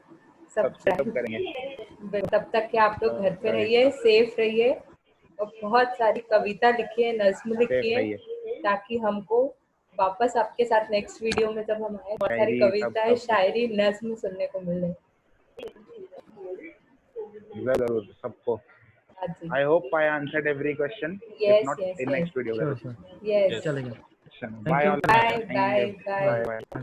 सब्सक्राइब करेंगे। तब तक के आप लोग घर पे रहिए, सेफ रहिए, और बहुत सारी कविता लिखिए, नज्म सेफ लिखिए, रहिए। ताकि हमको वापस आपके साथ नेक्स्ट वीडियो में जब हम आए बहुत सारी शायरी कविताएं, सब शायरी, नज्म सुनने को मिले। जरूर सबको। हाँ जी, I hope I answered every question, if yes not yes in yes next video sure जरूर। Sure, yes. चलेगा। Bye thank you. All. Bye bye bye. Bye.